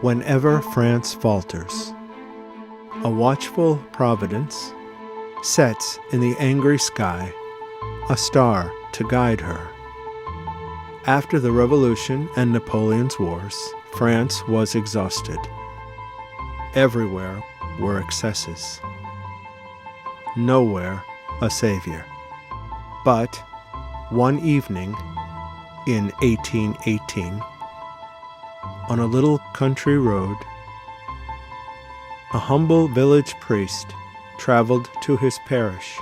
Whenever France falters, a watchful providence sets in the angry sky a star to guide her. After the Revolution and Napoleon's wars, France was exhausted. Everywhere were excesses. Nowhere a savior. But one evening in 1818, on a little country road, a humble village priest traveled to his parish,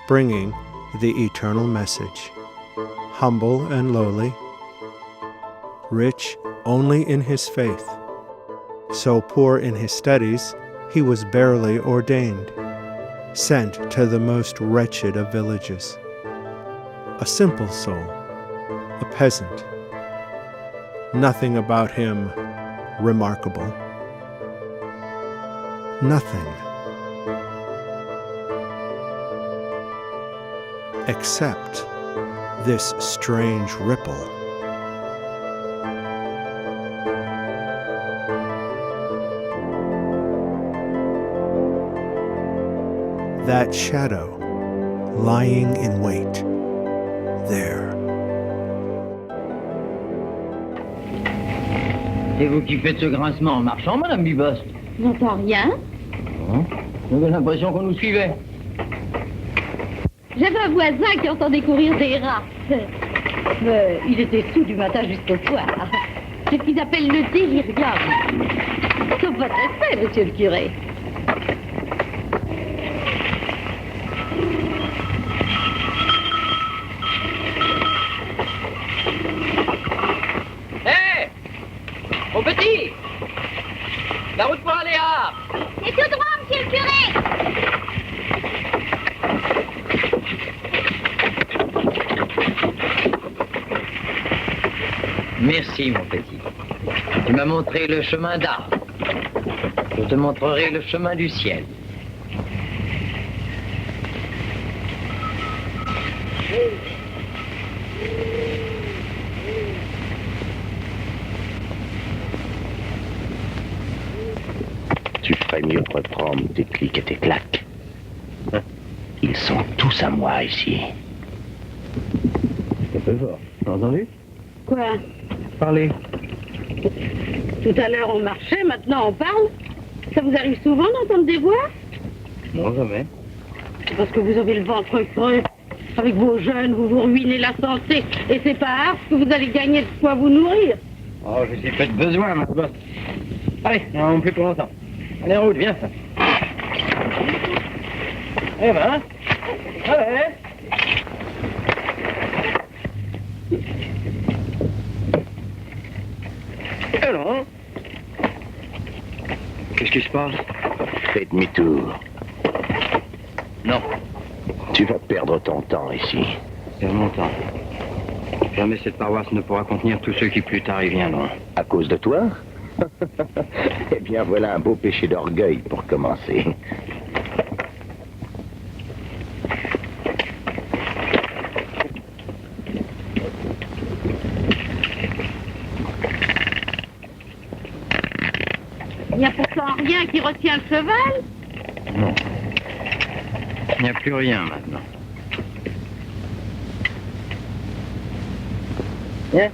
bringing the eternal message. Humble and lowly, rich only in his faith, so poor in his studies he was barely ordained, sent to the most wretched of villages. A simple soul, a peasant. Nothing about him remarkable. Nothing. Except this strange ripple. That shadow lying in wait there. C'est vous qui faites ce grincement en marchant, Madame Bibos? J'entends rien. Oh, j'avais l'impression qu'on nous suivait. J'avais un voisin qui entendait courir des rats. Il était sous du matin jusqu'au soir. C'est ce qu'ils appellent le délirium. Sauf votre respect, monsieur le curé. Mon petit! La route pour aller à... C'est tout droit, monsieur le curé! Merci, mon petit. Tu m'as montré le chemin d'art. Je te montrerai le chemin du ciel. Tu ferais mieux de reprendre tes clics et tes claques. Ils sont tous à moi ici. C'est un peu fort. T'as entendu? Quoi? Parler. Tout à l'heure on marchait, maintenant on parle. Ça vous arrive souvent d'entendre des voix? Non, jamais. C'est parce que vous avez le ventre creux. Avec vos jeunes, vous vous ruinez la santé. Et c'est pas rare que vous allez gagner de quoi vous nourrir. Oh, je suis fait de besoin, ma bosse. Allez, non plus pour longtemps. Allez, en route, viens. Eh ben, allez. Alors, qu'est-ce qui se passe? Fais demi-tour. Non, Tu vas perdre ton temps ici. c'est longtemps. Jamais cette paroisse ne pourra contenir tous ceux qui plus tard y viendront. À cause de toi? Eh bien, voilà un beau péché d'orgueil pour commencer. Il n'y a pourtant rien qui retient le cheval. Non. Il n'y a plus rien maintenant. Viens,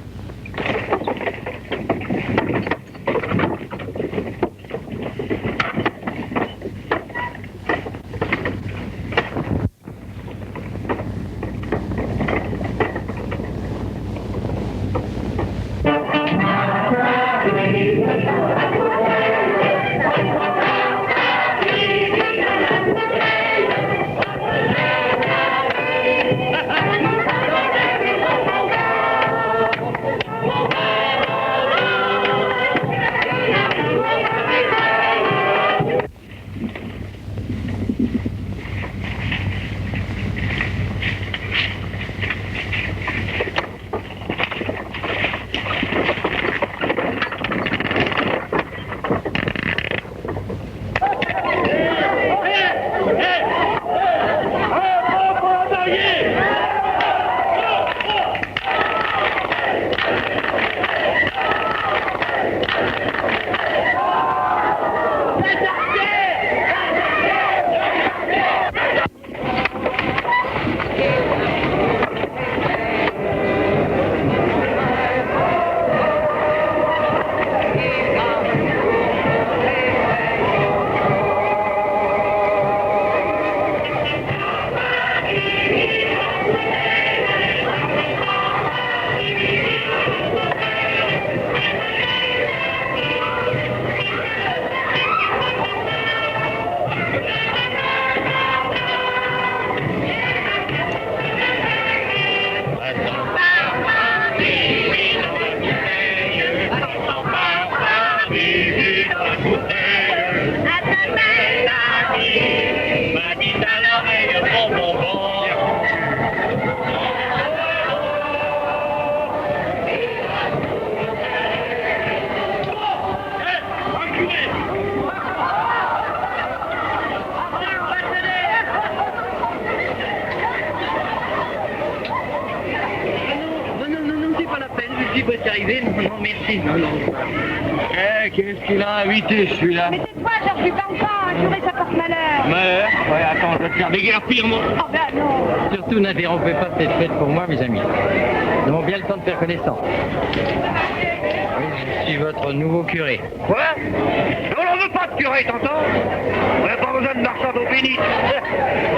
ici. Non, non. Eh, qu'est-ce qu'il a invité, celui-là? Mais tais-toi, Georges, lui parle pas, un curé, ça porte malheur. Malheur? Ouais, attends, je vais te faire déguerpir, moi. Oh, ben non. Surtout n'interrompez pas cette fête pour moi, mes amis. Nous avons bien le temps de faire connaissance. Oui, je suis votre nouveau curé. Quoi? On n'en veut pas de curé, t'entends? On n'a pas besoin de marchand d'eau bénite.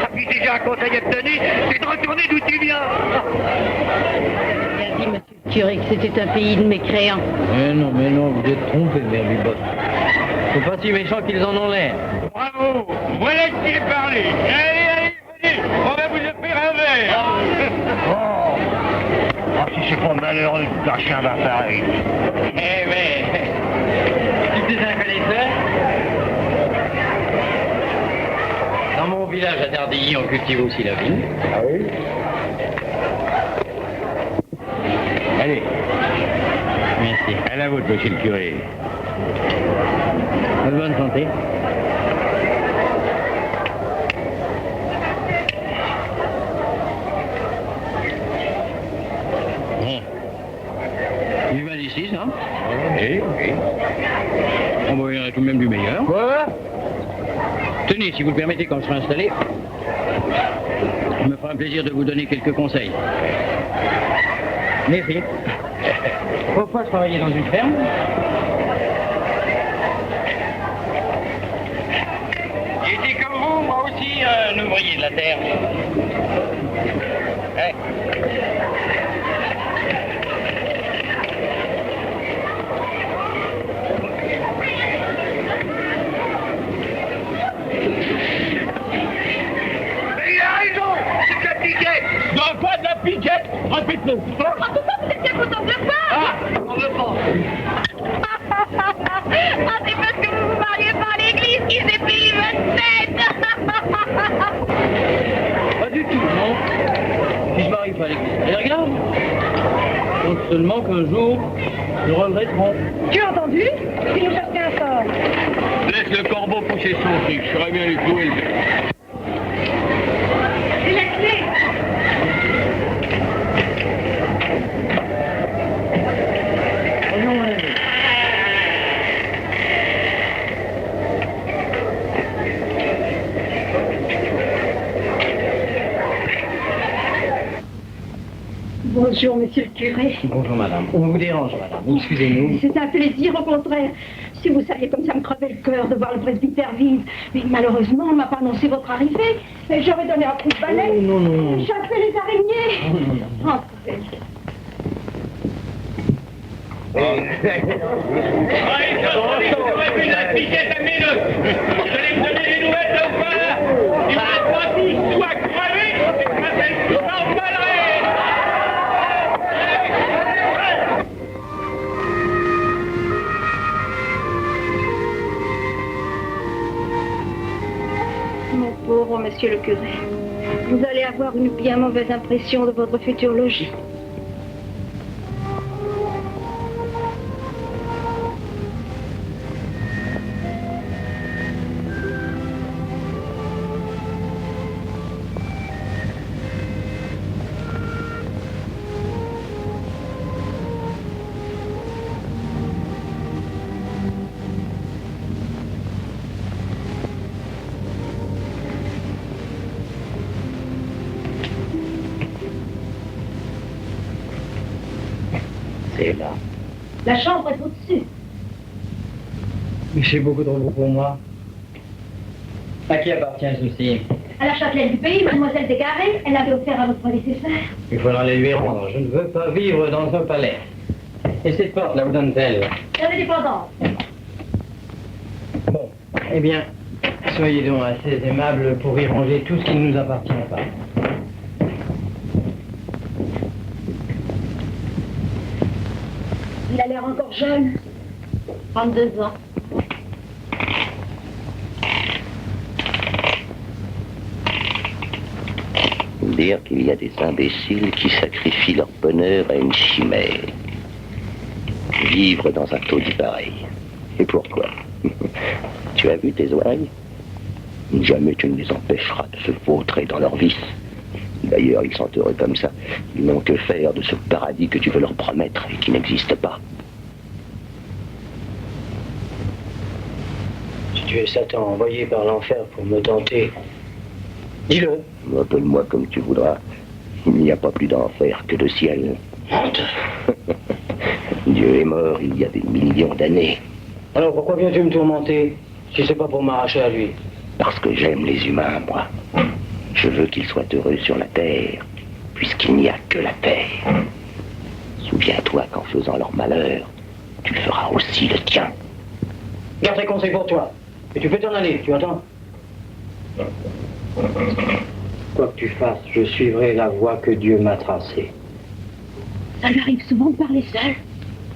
Ça puis déjà un conseil à te donner, c'est de retourner d'où tu viens. Il a dit, monsieur le curé, que c'était un pays de mécréants. Mais non, vous êtes trompé, mère Bibot. Faut pas si méchants qu'ils en ont l'air. Bravo! Voilà qui est parlé. Allez, venez, on va vous offrir un verre. Oh, si c'est pas malheureux de lâcher un verre pareil. Eh mais, tu es un connaisseur? Dans mon village à Dardilly, on cultive aussi la vigne. Ah oui? Allez, Merci. à la vôtre, monsieur le curé. Bonne santé. Du vin d'ici, ça? Oui, oui. On va y en a tout de même du meilleur. Quoi? Tenez, si vous le permettez, quand je serai installé, il me fera un plaisir de vous donner quelques conseils. Merci. Pourquoi je travaillais dans une ferme? J'étais comme vous, moi aussi, un ouvrier de la terre. Ouais. Mais il a raison! C'est de la piquette! Non, pas de la piquette! Répète-le! En tout cas, vous êtes bien content de pas. Ah! On veut pas! Ah, c'est parce que vous vous mariez pas à l'église qu'ils aient payé votre fête. Pas du tout, non. Puis je m'arrive pas à l'église. Et regarde. Donc seulement qu'un jour, nous regretterons. Tu as entendu? Il nous cherche un sort. Laisse le corbeau pousser son fric, je saurais bien lui clouer le bec. C'est la clé. Voyons, mon ami. Bonjour, monsieur le curé. Bonjour, madame. On vous dérange, madame. Excusez-nous. C'est un plaisir, au contraire. Si vous saviez comme ça me crevait le cœur de voir le presbytère vide. Mais malheureusement, on ne m'a pas annoncé votre arrivée. Et j'aurais donné un coup de balai. Oh, non, non. Chassé les araignées. Oh, non, non. Entrez. Une la piquette à minute! Vous allez me donner des nouvelles de ou pas? Si vous n'êtes pas tous soit crevés, je m'appelle tout en balerai! Mon pauvre monsieur le curé, vous allez avoir une bien mauvaise impression de votre futur logis. C'est là. La chambre est au-dessus. Mais c'est beaucoup trop beau pour moi. À qui appartient ceci? À la châtelaine du pays, mademoiselle Desgarrés, elle l'avait offert à votre prédécesseur. Il faudra les lui rendre. Je ne veux pas vivre dans un palais. Et cette porte, là, où donne-t-elle? La dépendance. Bon, eh bien, soyez donc assez aimable pour y ranger tout ce qui ne nous appartient pas. Il a l'air encore jeune. 32 ans. Dire qu'il y a des imbéciles qui sacrifient leur bonheur à une chimère. Vivre dans un taudis pareil. Et pourquoi? Tu as vu tes oreilles? Jamais tu ne les empêcheras de se vautrer dans leur vice. D'ailleurs, ils sont heureux comme ça. Ils n'ont que faire de ce paradis que tu veux leur promettre et qui n'existe pas. Tu es Satan envoyé par l'enfer pour me tenter. Dis-le. Appelle-moi comme tu voudras. Il n'y a pas plus d'enfer que de ciel. Honte. Dieu est mort il y a des millions d'années. Alors pourquoi viens-tu me tourmenter si c'est pas pour m'arracher à lui? Parce que j'aime les humains, moi. Je veux qu'ils soient heureux sur la terre, puisqu'il n'y a que la terre. Souviens-toi qu'en faisant leur malheur, tu feras aussi le tien. Garde tes conseils pour toi. Et tu peux t'en aller, tu entends? Quoi que tu fasses, je suivrai la voie que Dieu m'a tracée. Ça lui arrive souvent de parler seul.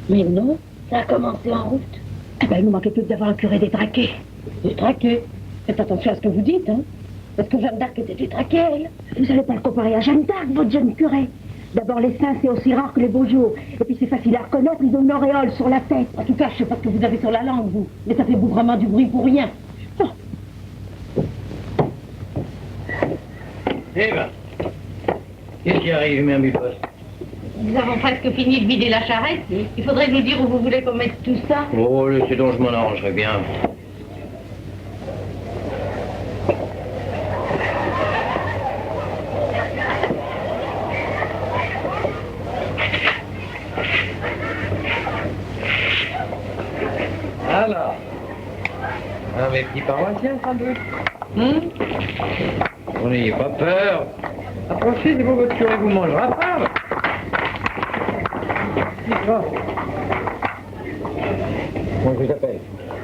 Mais non, ça a commencé en route. Eh ben, il nous manquait plus que d'avoir un curé détraqué. Détraqué? Faites attention à ce que vous dites, hein. Parce que Jeanne d'Arc était détraquée, elle. Vous n'allez pas le comparer à Jeanne d'Arc, votre jeune curé. D'abord, les saints, c'est aussi rare que les beaux jours. Et puis, c'est facile à reconnaître, ils ont une auréole sur la tête. En tout cas, je sais pas ce que vous avez sur la langue, vous. Mais ça fait vraiment du bruit pour rien. Oh. Eh ben, qu'est-ce qui arrive, mère Biposte? Nous avons presque fini de vider la charrette. Il faudrait nous dire où vous voulez qu'on mette tout ça. Oh, c'est donc je m'en arrangerai bien. Alors, mes petits paroissiens, sans doute. Oh, n'ayez pas peur. Approchez, c'est pour votre curé vous mangera pas. Comment je vous appelle?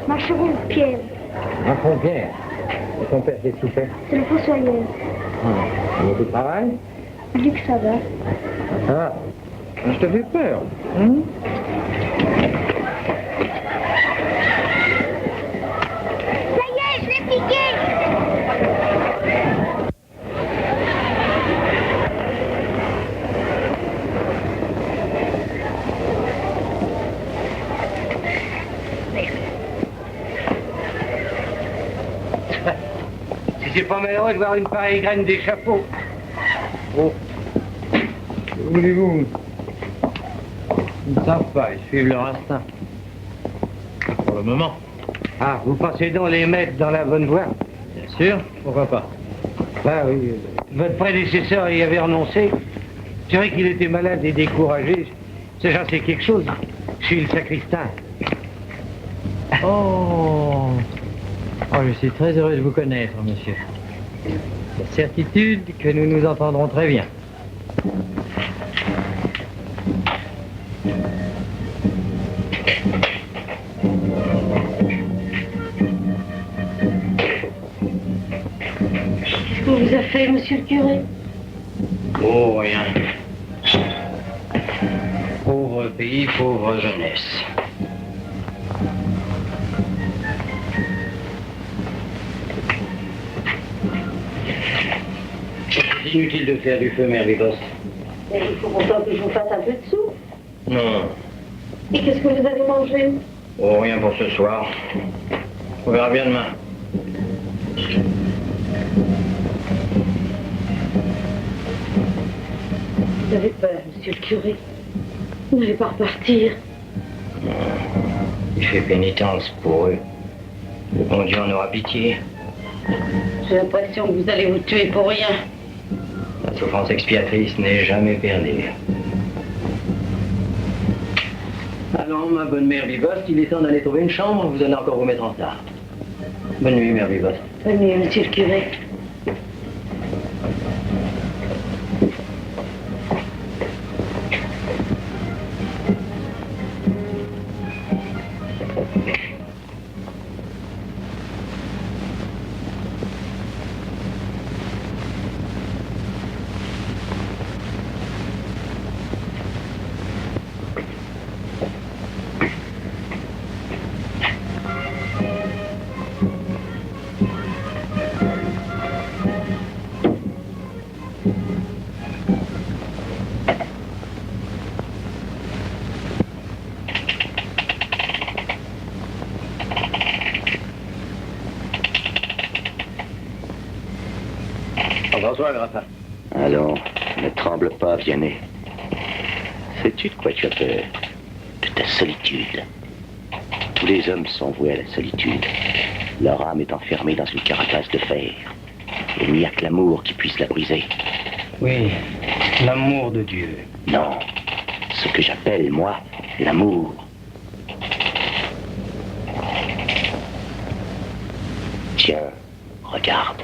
Marcheron Pierre, Marchand Pierre. Et ton père, qu'est-ce qu'il fait? c'est le fossoyeur. Il y a du travail? Luc, ça va. Ça va. Je te fais peur. Ça y est, je l'ai piqué. Si c'est pas malheureux de voir une pareille graine d'échafaud. Oh. Que voulez-vous? Ils ne savent pas, ils suivent leur instinct. Pour le moment. Ah, vous pensez donc les mettre dans la bonne voie? Bien sûr, pourquoi pas? Ah oui, votre prédécesseur y avait renoncé. C'est vrai qu'il était malade et découragé. C'est j'en sais quelque chose. Je suis le sacristain. Oh! Oh, je suis très heureux de vous connaître, monsieur. La certitude que nous nous entendrons très bien. Qu'est-ce qu'on vous a fait, monsieur le curé? Oh, rien. Pauvre pays, pauvre jeunesse. C'est inutile de faire du feu, mère Biposte. Mais il faut pourtant que je vous fasse un peu de soupe. Non. Et qu'est-ce que vous allez manger? Oh, rien pour ce soir. On verra bien demain. Vous avez peur, monsieur le curé. Vous n'allez pas repartir. Il fait pénitence pour eux. Le bon Dieu en aura pitié. J'ai l'impression que vous allez vous tuer pour rien. La souffrance expiatrice n'est jamais perdue. Allons, ma bonne mère Biposte, il est temps d'aller trouver une chambre, vous allez encore vous mettre en retard. Bonne nuit, mère Biposte. Bonne nuit, monsieur le curé. Bonsoir, Graffa. Allons, ne tremble pas, Vianney. Sais-tu de quoi tu as peur? De ta solitude. Tous les hommes sont voués à la solitude. Leur âme est enfermée dans une carapace de fer. Il n'y a que l'amour qui puisse la briser. Oui, l'amour de Dieu. Non, ce que j'appelle, moi, l'amour. Tiens, regarde.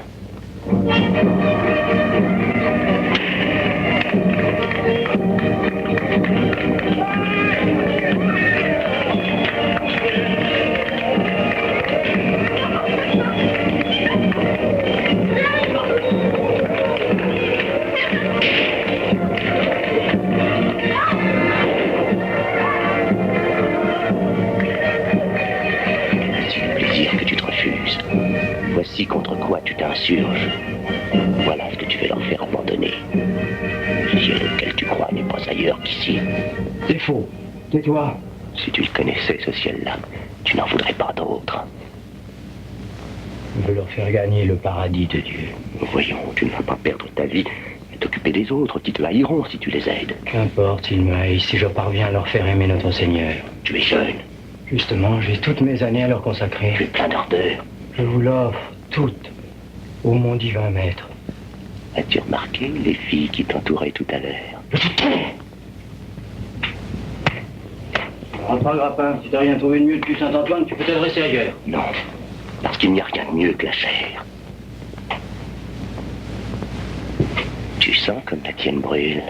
Voici contre quoi tu t'insurges. Voilà ce que tu veux leur faire abandonner. Le ciel auquel tu crois n'est pas ailleurs qu'ici. C'est faux. Tais-toi. Si tu le connaissais, ce ciel-là, tu n'en voudrais pas d'autre. Je veux leur faire gagner le paradis de Dieu. Voyons, tu ne vas pas perdre ta vie à t'occuper des autres qui te haïront si tu les aides. Qu'importe s'ils me haïssent, si je parviens à leur faire aimer notre Seigneur. Tu es jeune. Justement, j'ai toutes mes années à leur consacrer. Tu es plein d'ardeur. Je vous l'offre, toutes, ô mon divin maître. As-tu remarqué les filles qui t'entouraient tout à l'heure? Rentre pas, Grappin. Si t'as rien trouvé de mieux depuis Saint-Antoine, tu peux t'adresser ailleurs. Non, parce qu'il n'y a rien de mieux que la chair. Tu sens comme la tienne brûle.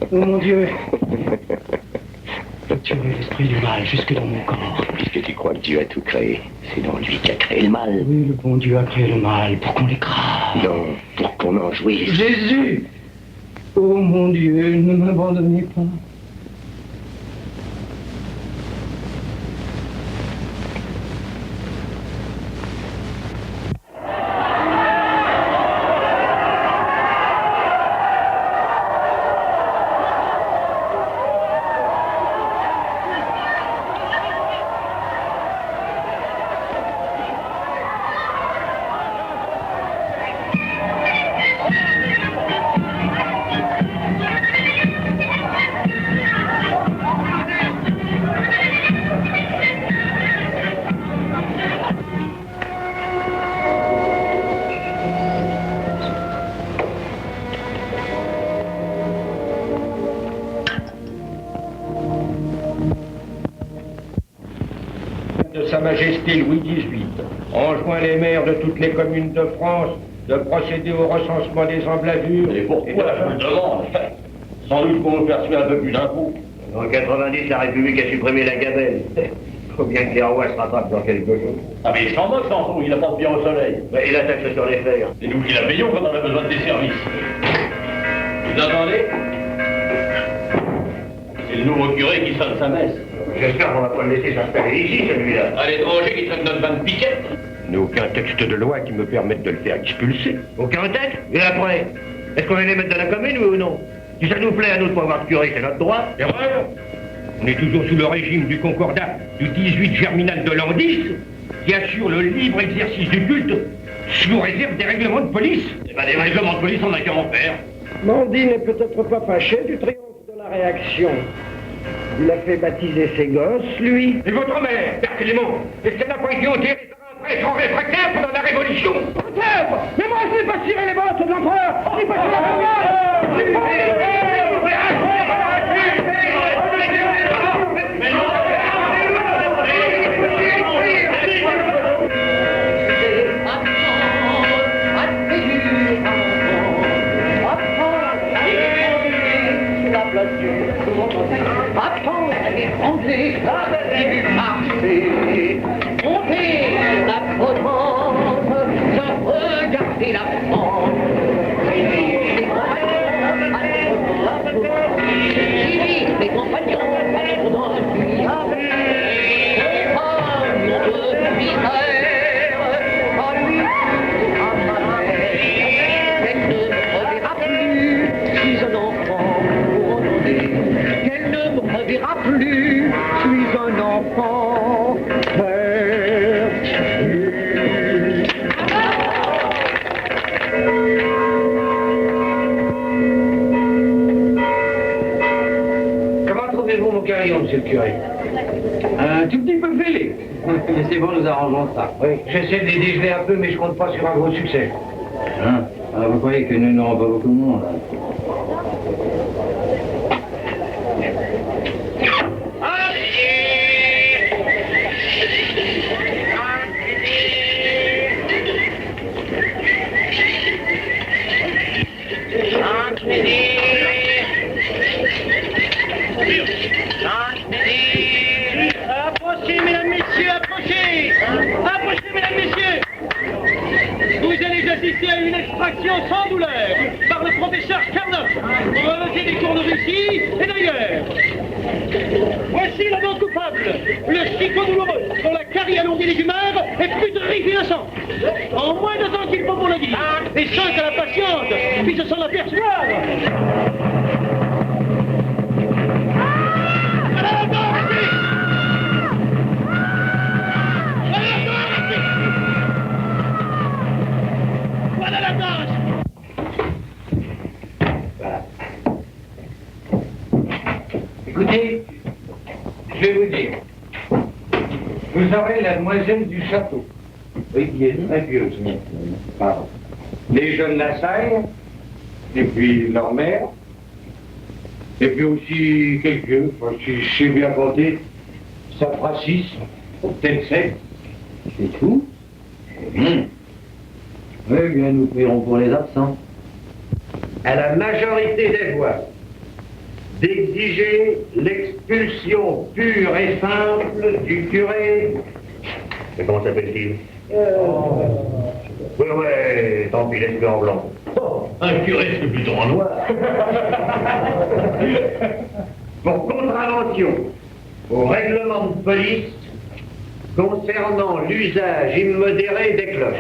Oh mon Dieu. Tu veux l'esprit du mal jusque dans mon corps. Puisque tu crois que Dieu a tout créé, c'est donc lui qui a créé le mal. Oui, le bon Dieu a créé le mal pour qu'on l'écrase. Non, pour qu'on en jouisse. Jésus! Oh mon Dieu, ne m'abandonnez pas. De Sa Majesté Louis XVIII enjoint les maires de toutes les communes de France de procéder au recensement des emblavures. Et pourquoi je vous le demande? Sans doute qu'on nous perçoit un peu plus d'impôts. En 90, la République a supprimé la gabelle. Faut bien que les rois se rattrapent dans quelque chose. Ah mais il s'en moque, Sanson, il apporte bien au soleil. Et la taxe sur les fers. C'est nous qui la payons quand on a besoin de tes services. Vous entendez? C'est le nouveau curé qui sonne sa messe. J'espère qu'on va pas le laisser s'installer ici, celui-là. À l'étranger qui traîne notre vanne piquette. Il n'y a aucun texte de loi qui me permette de le faire expulser. Aucun texte? Et après? Est-ce qu'on va les mettre dans la commune, oui ou non? Si ça nous plaît à nous de pas avoir de curé, c'est notre droit. Erreur! On est toujours sous le régime du concordat du 18 germinal de l'an 10, qui assure le libre exercice du culte, sous réserve des règlements de police. Eh ben, des règlements de police, on n'a qu'à en faire. Mandy n'est peut-être pas fâché du triomphe de la réaction. Il a fait baptiser ses gosses, lui. Et votre mère, Père Clément, est-ce qu'elle n'a pas été enterrée par un prêtre en réfractaire pendant la Révolution? Peut-être. Mais moi, je n'ai pas tiré les bottes de l'empereur. Je n'ai pas tiré les bottes. Montez la du marché, montez la potence, regardez la France. Les compagnons, allez dans la nuit, oh mon Dieu, misère, à lui, à ma mère, qu'elle ne me reverra plus, je suis un enfant pour donner, qu'elle ne me reverra plus, je suis un enfant perdu. sentez-vous mon carillon, monsieur le curé? Un tout petit peu fêlé. Mais c'est bon, nous arrangeons ça. Oui, j'essaie de les dégeler un peu, mais je compte pas sur un gros succès. Hein? Alors vous croyez que nous n'aurons pas beaucoup de monde? Approchez, mesdames, messieurs, approchez! Approchez, mesdames, messieurs! Vous allez assister à une extraction sans douleur par le professeur Carnot, breveté des cours de Russie et d'ailleurs. Voici l'homme coupable, le chicot douloureux, dont la carie allongée des humeurs est plus terrible innocent. En moins de temps qu'il faut pour le dire, et sans que la patiente puisse s'en apercevoir. Voilà la danse! Écoutez, je vais vous dire. Vous aurez la demoiselle du château. Oui, qui est très pieuse. Pardon. Les jeunes Lassalle, et puis leur mère, et puis aussi quelques, si je sais bien compter, ça fera 6, peut-être 7. C'est tout? Oui, bien, nous paierons pour les absents. À la majorité des voix, d'exiger l'expulsion pure et simple du curé. Mais comment s'appelle-t-il? Oui, ouais, tant pis, laisse-le en blanc. Oh, un curé, c'est plutôt en noir. Pour contravention au règlement de police concernant l'usage immodéré des cloches.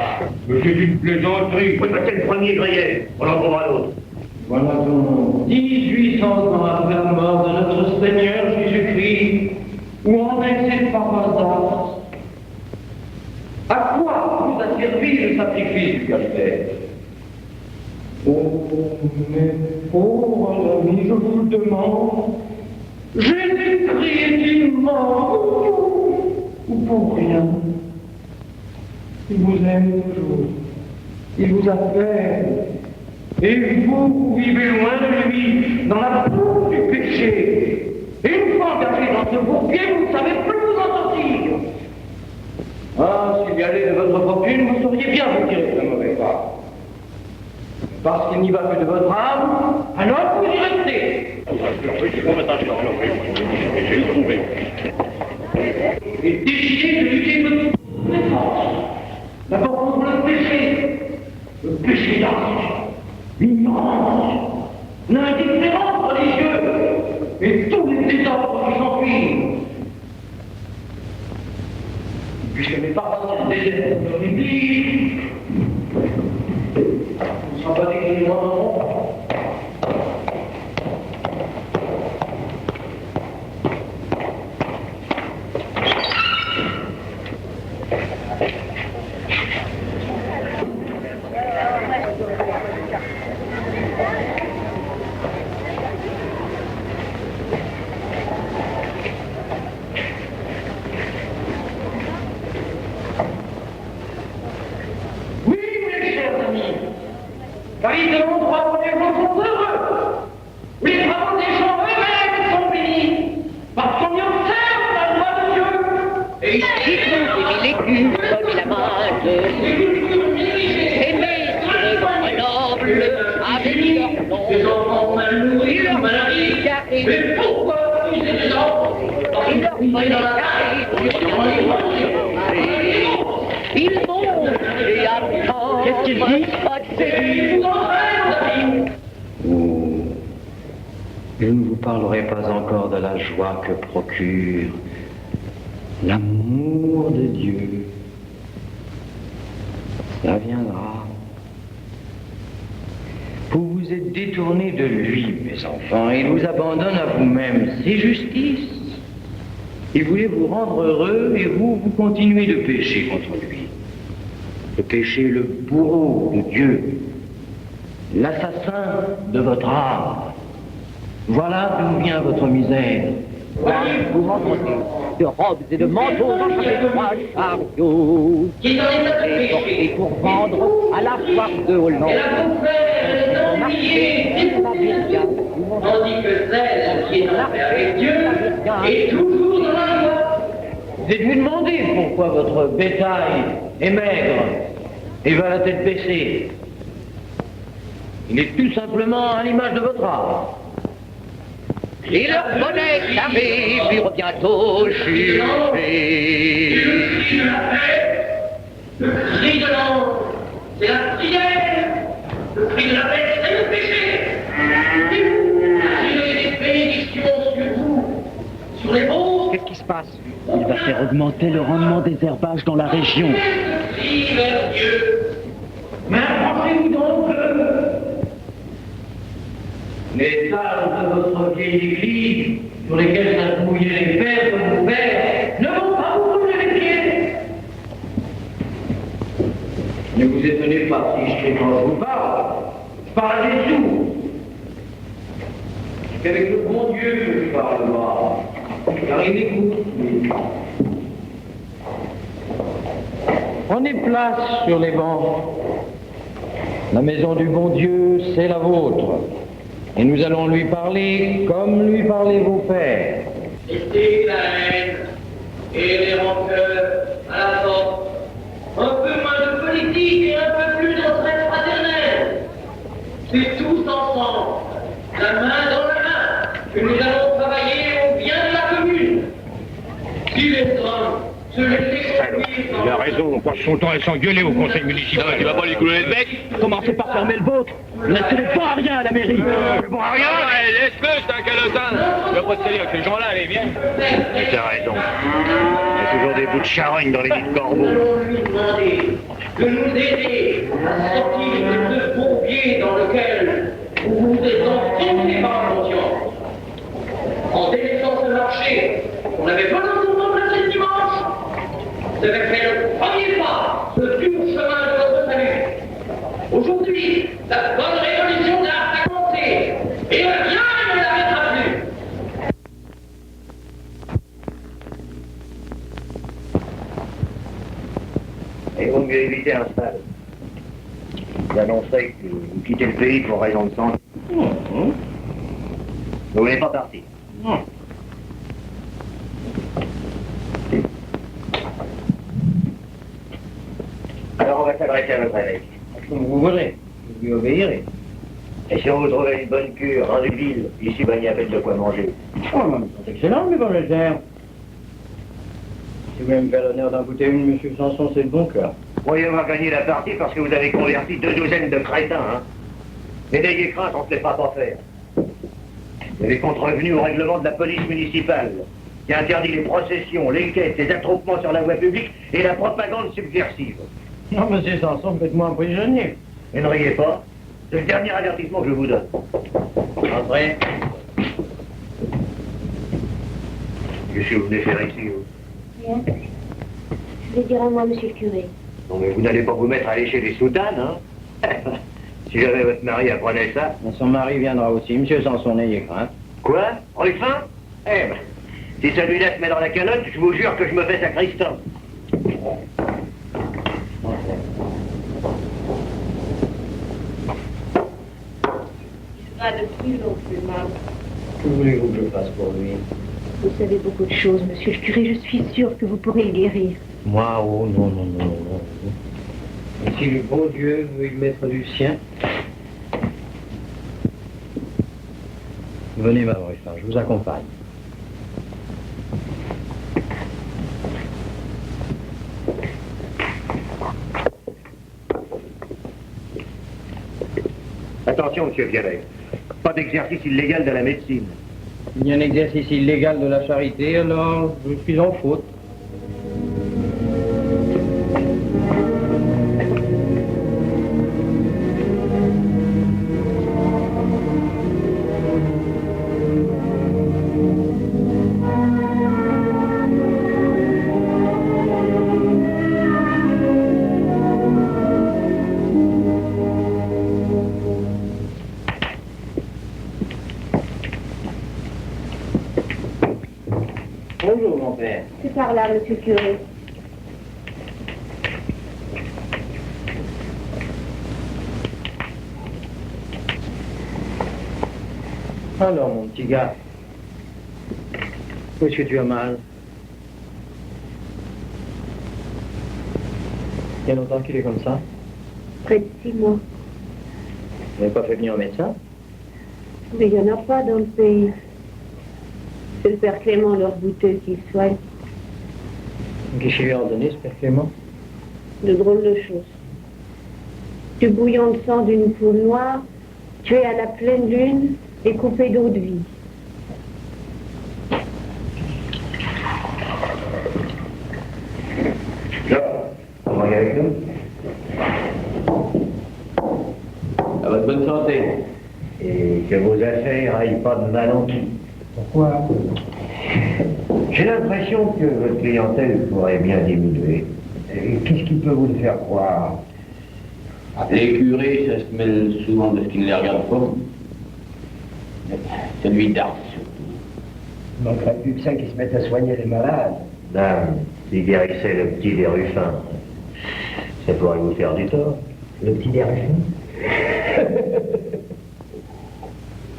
Mais c'est une plaisanterie. Oui, c'est le premier grillet, on en trouvera d'autres. Voilà donc 1800 ans après la mort de notre Seigneur Jésus-Christ, où en est cette paroisse d'Ars. À quoi vous a servi le sacrifice du calvaire? Oh, mais pauvre ami, je vous le demande, Jésus-Christ est-il mort ou pour rien? Il vous aime toujours, il vous appelle. Et vous vivez loin de lui, dans la boue du péché. Et une fois engagé dans ce bourbier, vous ne savez plus vous en sortir. Ah, s'il y allait de votre fortune, vous sauriez bien vous tirer de la mauvaise part. Parce qu'il n'y va que de votre âme, alors vous y restez. Et décidez de lutter de toutes les forces. D'abord contre le péché d'âme. L'ignorance, l'indifférence religieuse et tous les désordres qui s'enfuient. Puisque mes parents désert de l'Église, ne sont pas déclinés en nom. Paris de l'endroit où les gens sont heureux, où les travaux des gens eux-mêmes sont bénis, parce qu'on y observe la loi de Dieu. Et ici, vous aimez l'écu, comme la mate, aimez les nobles, avec leur nom, les enfants mal nourris, leur mari, mais pourquoi refuser les enfants? Ils leur font les ils vont et attendent. Qu'est-ce qu'il dit? Je ne vous parlerai pas encore de la joie que procure l'amour de Dieu. Ça viendra. Vous vous êtes détournés de lui, mes enfants, et il vous abandonne à vous-même. C'est justice. Il voulait vous rendre heureux et vous continuez de pécher contre lui. Le péché est le bourreau de Dieu, l'assassin de votre âme. Voilà d'où vient votre misère. Vous m'entendez? De robes et de manteaux avec 3 chariots. Qui dans les tas de Et péché. pour vendre à la foire de Hollande. Et la bouffère est ennuyée. Tandis que celle qui est en paix avec Dieu est toujours dans la joie. Vous êtes-vous demandé pourquoi votre bétail est maigre et va la tête baissée? Il est tout simplement à l'image de votre âme. Et le bonnet arrive, il revient au juger. Le cri de la paix, le cri de l'ange, c'est la prière. Le cri de la paix, c'est le péché. Et vous, tirez des bénédictions sur vous, sur les pauvres. Qu'est-ce qui se passe? Il va faire augmenter le rendement des herbages dans la région. Crie vers Dieu. Mais approchez-vous donc les tables de votre vieille église sur lesquelles s'appuyait les pères de vos pères ne vont pas vous brûler les pieds. Ne vous étonnez pas si je crie quand je vous parle. Je parle à des sourds. C'est avec le bon Dieu que je parle, moi. Car il écoute. Prenez place sur les bancs. La maison du bon Dieu, c'est la vôtre. Et nous allons lui parler comme lui parlaient vos pères. Laissez la haine et les rancœurs à la porte. Un peu moins de politique et un peu plus d'entraide fraternelle. C'est tous ensemble, la main dans la main, que nous allons travailler au bien de la commune. Si les hommes se laissaient conduire Il a raison, on passe son temps à s'engueuler au conseil municipal. Tu vas pas lui couler le bec? Commencez par fermer le vôtre. Ne laissez pas à rien à la mairie. Bon, rien, laisse-le, c'est un calotin. Tu vas pas te salir avec ces gens-là, allez, viens. T'as raison. Il y a toujours des bouts de charogne dans les nids de corbeaux. Nous allons lui demander de nous aider à sortir de ce bourbier dans lequel vous vous êtes enfoncés par la conscience. En délaissant ce marché qu'on avait volontairement placé le dimanche, vous avez fait le premier pas, ce dur chemin de votre salut. Aujourd'hui, la bonne révolution de l'art a commencé, et rien ne l'arrêtera plus. Et vaut mieux éviter un stade. J'annoncerai que vous quittez le pays pour raison de santé. Vous voulez pas partir? Alors on va s'adresser à votre évêque. Comme vous voudrez. Vous lui obéirez. Et si on vous trouvait une bonne cure en ville, ici, ben, il y a de quoi manger. Oh, c'est excellent, mes bonnes légères. Si vous voulez me faire l'honneur d'en goûter une, monsieur Sanson, c'est de bon cœur. Vous pourriez avoir gagné la partie parce que vous avez converti 2 douzaines de crétins, hein. Mais n'ayez crainte, on ne se les fera pas faire. Vous avez contrevenu au règlement de la police municipale, qui interdit les processions, les quêtes, les attroupements sur la voie publique et la propagande subversive. Non, monsieur Sanson, faites-moi un prisonnier. Et ne riez pas, c'est le dernier avertissement que je vous donne. Entrez. Qu'est-ce que vous venez faire ici, vous? Rien. Je vais dire à moi, monsieur le curé. Non, mais vous n'allez pas vous mettre à lécher les soutanes, hein? Si jamais votre mari apprenait ça. Mais son mari viendra aussi, monsieur Sanson, n'ayez crainte. Quoi? Enfin? Eh ben, si celui-là se met dans la calotte, je vous jure que je me fais sacristain. Pas de plus non plus, maman. Que voulez-vous que je fasse pour lui? Vous savez beaucoup de choses, monsieur le curé. Je suis sûre que vous pourrez le guérir. Moi, oh non, non, non, non. Et si le bon Dieu veut y mettre du sien? Venez, ma Ruffin, je vous accompagne. Attention, monsieur Vialet. Pas d'exercice illégal de la médecine. Il y a un exercice illégal de la charité, alors je suis en faute. Bonjour, mon père. C'est par là, monsieur le curé. Alors, mon petit gars, où est-ce que tu as mal? Il y a longtemps qu'il est comme ça? Près de 6 mois. Vous n'avez pas fait venir un médecin? Mais il n'y en a pas dans le pays. C'est le père Clément, leur bouteux, qui le soigne. Qu'est-ce qu'il lui a ordonné, ce père Clément? De drôles de choses. Du bouillon de sang d'une poule noire, tué à la pleine lune et coupé d'eau de vie. On va y avec nous? À votre bonne santé. Et que vos affaires aillent pas de mal en tout. Pourquoi? J'ai l'impression que votre clientèle pourrait bien diminuer. Et qu'est-ce qui peut vous le faire croire? Les curés, ça se mêle souvent de ce qui ne les regarde pas. Celui d'Ars, surtout. Il manquerait plus que ça qui se mettent à soigner les malades. Dame, il guérissait le petit des Ruffins. Ça pourrait vous faire du tort. Le petit des Ruffins?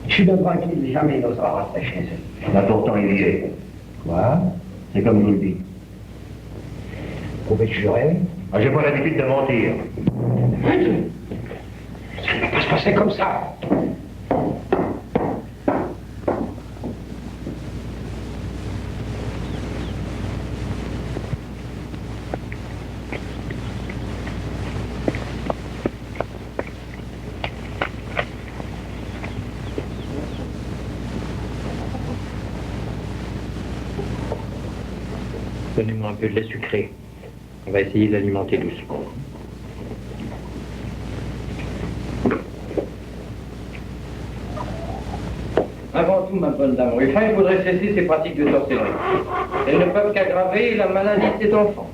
Je suis bien tranquille, jamais il n'osera rentrer chez eux. Là pourtant il y est. Quoi? C'est comme je vous le dis. Vous pouvez jurer? Ah, j'ai pas l'habitude de mentir. Ça ne peut pas se passer comme ça. Donnez-moi un peu de lait sucré. On va essayer de l'alimenter doucement. Avant tout, ma bonne dame Ruffin, il faudrait cesser ces pratiques de sorcellerie. Elles ne peuvent qu'aggraver la maladie de cet enfant.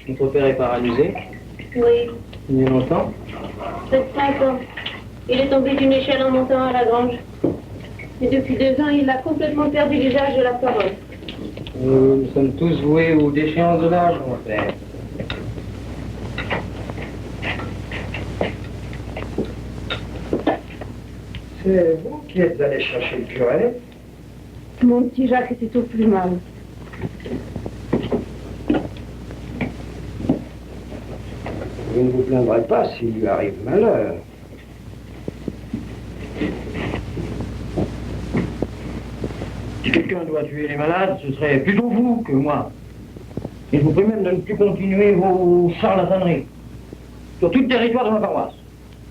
Votre père est paralysé? Oui, Il y a longtemps? peut-être 5 ans. Il est tombé d'une échelle en montant à la grange. Et depuis 2 ans, il a complètement perdu l'usage de la parole. Nous sommes tous voués aux déchéances de l'âge, mon père. C'est vous qui êtes allé chercher le curé? Mon petit Jacques était au plus mal. Vous ne vous plaindrez pas s'il lui arrive malheur. Si quelqu'un doit tuer les malades, ce serait plutôt vous que moi. Et je vous prie même de ne plus continuer vos charlataneries. Sur tout le territoire de ma paroisse.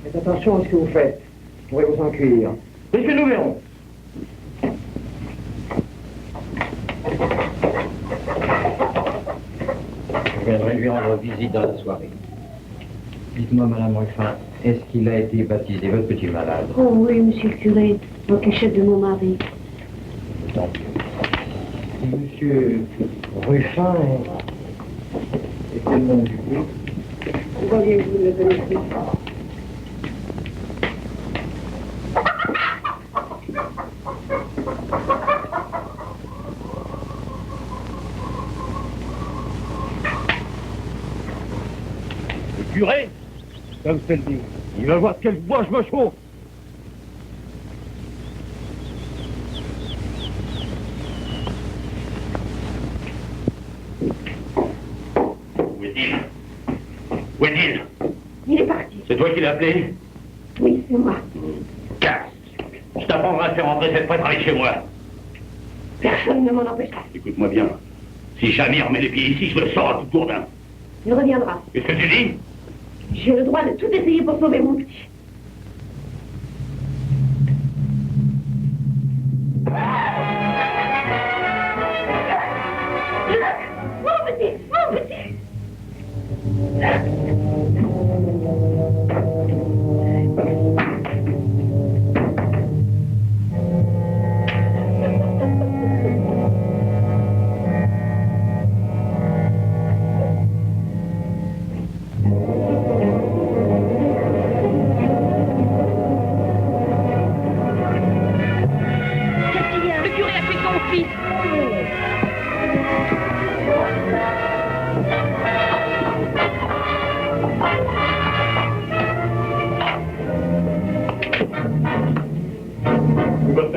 Faites attention à ce que vous faites. Vous pourrez vous en cuire. C'est ce que nous verrons. Je viendrai lui rendre visite dans la soirée. Dites-moi, Madame Ruffin, est-ce qu'il a été baptisé, votre petit malade? Oh oui, monsieur le curé, en cachette de mon mari. Non. Monsieur Ruffin est le nom du coup. Voyez, vous le connaissez. Le curé, comme c'est le dit, il va voir quelle voix je me chauffe. Où est-il? Où est-il? Il est parti. C'est toi qui l'as appelé? Oui, c'est moi. Casse! Je t'apprendrai à faire entrer cette prêtrise chez moi. Personne ne m'en empêchera. Écoute-moi bien. Si jamais il remet les pieds ici, je le sors à tout gourdin. Il reviendra. Qu'est-ce que tu dis? J'ai le droit de tout essayer pour sauver mon petit. Mon petit, mon petit.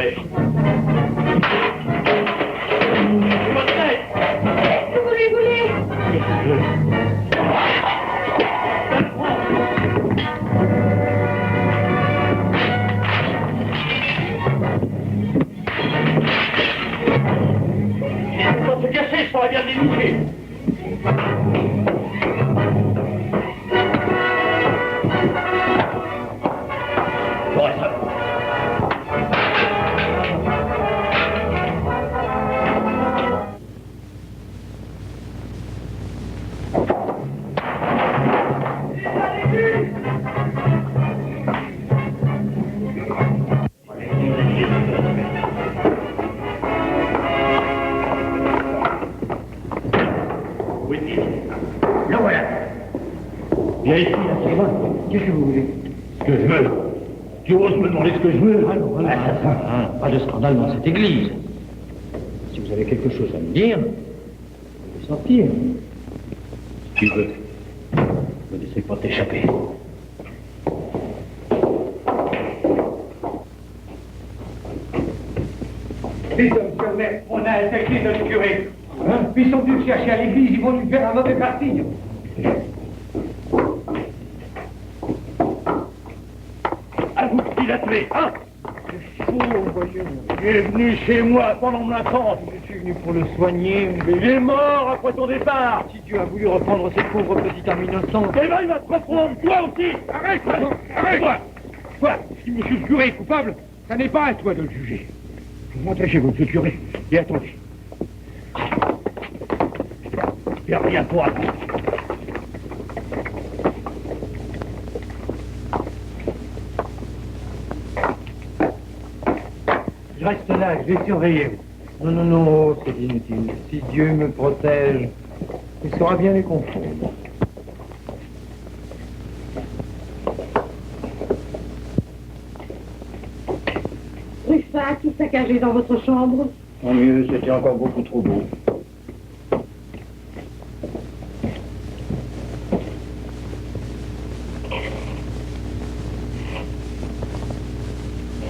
maître. Quand se cacher, je saurais bien le dénicher. Le voilà. Viens ici, Sullivan. Qu'est-ce que vous voulez? Ce que je veux. Tu oses me demander ce que je veux? Allons, pas de scandale dans cette église. Si vous avez quelque chose à me dire, vous pouvez sortir. Si tu veux. Ne laissez pas t'échapper. Vite, monsieur le maire, on a infecté notre curé. Hein? Ils sont venus chercher à l'église, ils vont nous faire un mauvais parti. À vous qui l'a tué, hein? Il est venu chez moi pendant mon absence. Je suis venu pour le soigner. Mais il est mort après ton départ. Si Dieu a voulu reprendre cette pauvre petite âme innocente. Eh ben, il va te reprendre, toi aussi. Arrête, arrête. Toi, si monsieur le curé est coupable, ça n'est pas à toi de le juger. Vous rentrez chez vous, monsieur le curé, et attendez. Il n'y a rien pour attendre. Je reste là, je vais surveiller. Non, c'est inutile. Si Dieu me protège, il saura bien les confondre. Ruffat, qui saccagé dans votre chambre? Tant mieux, c'était encore beaucoup trop beau.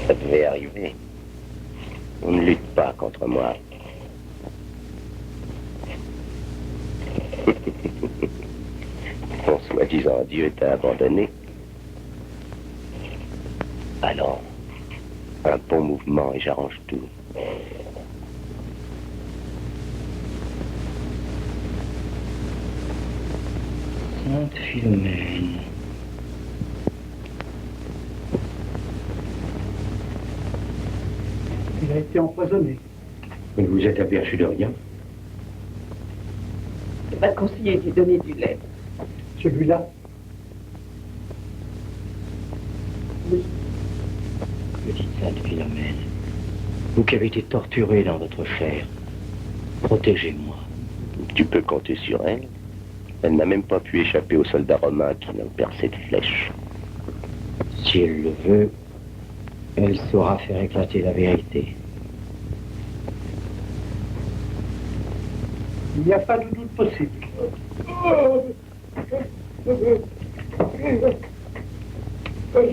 Ça devait arriver. On ne lutte pas contre moi. Ton soi-disant Dieu t'a abandonné. Alors, un bon mouvement et j'arrange tout. Sainte Philomène. Il a été empoisonné. Vous ne vous êtes aperçu de rien? Il m'a conseillé d'y donner du lait. Celui-là? Petite Sainte Philomène, vous qui avez été torturée dans votre chair, protégez-moi. Tu peux compter sur elle. Elle n'a même pas pu échapper aux soldats romains qui l'ont percé de flèches. Si elle le veut, elle saura faire éclater la vérité. Il n'y a pas de doute possible.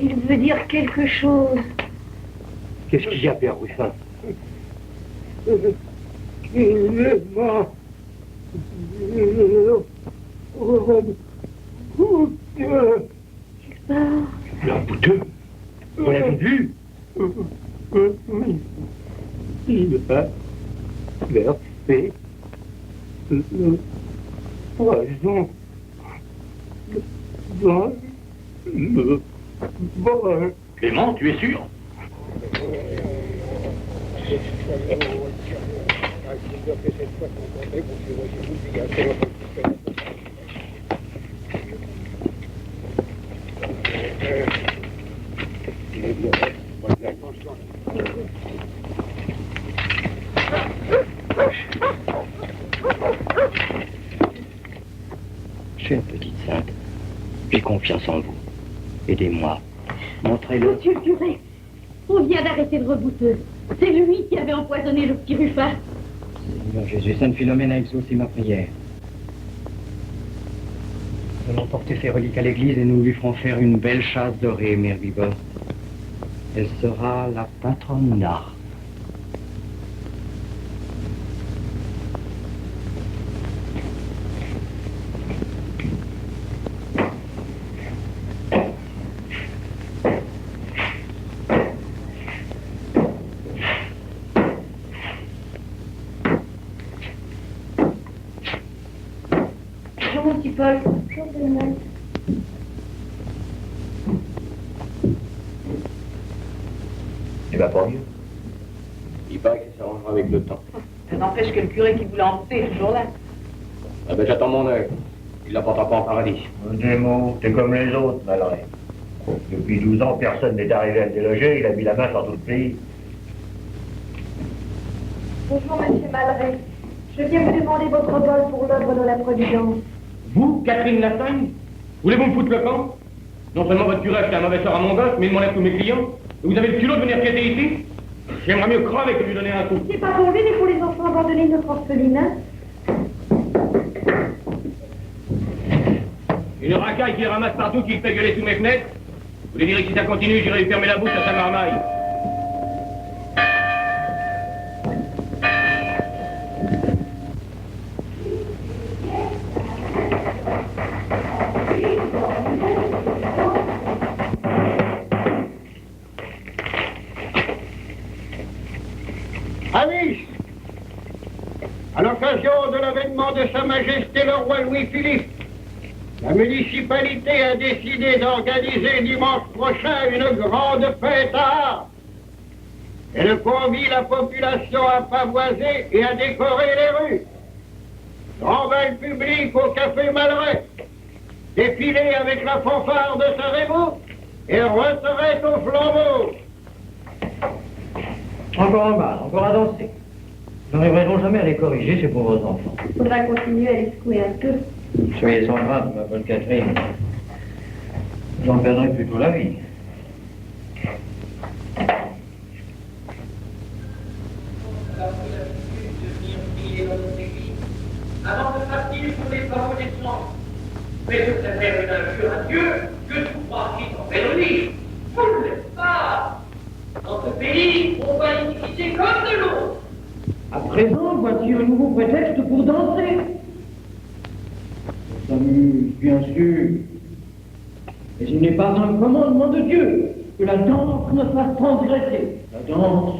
Il veut dire quelque chose. Qu'est-ce qu'il y a, Père Ruffin? Il est mort. Le bouteux? Vous l'avez vu? Il a versé le poison dans le bol. Clément, tu es sûr? Chère petite sainte, j'ai confiance en vous. Aidez-moi. Montrez-le. Monsieur le curé, on vient d'arrêter le rebouteux. C'est lui qui avait empoisonné le petit Ruffat. Seigneur Jésus, Sainte Philomène a exaucé ma prière. Nous allons porter ses reliques à l'église et nous lui ferons faire une belle chasse dorée, Mère vivante. Elle sera la patronne d'art. Paul. Bonjour, Benoît. Tu vas pas mieux? Il paraît que ça s'arrangera avec le temps. Ça n'empêche que le curé qui voulait en est toujours là. Ah ben j'attends mon heure. Il la portera pas en paradis. Des mots, t'es comme les autres, Malin. Depuis 12 ans, personne n'est arrivé à le déloger, il a mis la main sur tout le pays. Bonjour, monsieur Malray. Je viens vous demander votre vol pour l'œuvre de la Providence. Vous, Catherine Lassagne, voulez-vous me foutre le camp? Non seulement votre curé a fait un mauvais sort à mon gosse, mais il m'enlève tous mes clients. Et vous avez le culot de venir piéter ici? J'aimerais mieux crever que de lui donner un coup. C'est pas pour lui, mais pour les enfants abandonnés de notre orphelinat. Une racaille qui ramasse partout, qui fait gueuler sous mes fenêtres. Vous voulez dire que si ça continue, j'irai lui fermer la bouche à sa marmaille. Avis, à l'occasion de l'avènement de Sa Majesté le roi Louis-Philippe, la municipalité a décidé d'organiser dimanche prochain une grande fête à Arles. Elle convie la population à pavoiser et à décorer les rues. Grand bal public au Café Malray, défiler avec la fanfare de Saint-Rémy et retraite au flambeau. Encore un bal, encore à danser. Nous n'arriverons jamais à les corriger, ces pauvres enfants. Il faudra continuer à les secouer un peu. Soyez sans crainte, ma bonne Catherine. J'en perdrai plutôt la vie. Avant de partir pour les parents naissances. Mais je préfère une injure à Dieu que tout parti en félonie. Vous ne l'êtes pas. Dans ce pays, on va l'iniquité comme de l'eau. À présent, voici un nouveau prétexte pour danser. On s'amuse, bien sûr. Mais il n'est pas un commandement de Dieu que la danse ne fasse transgresser. La danse,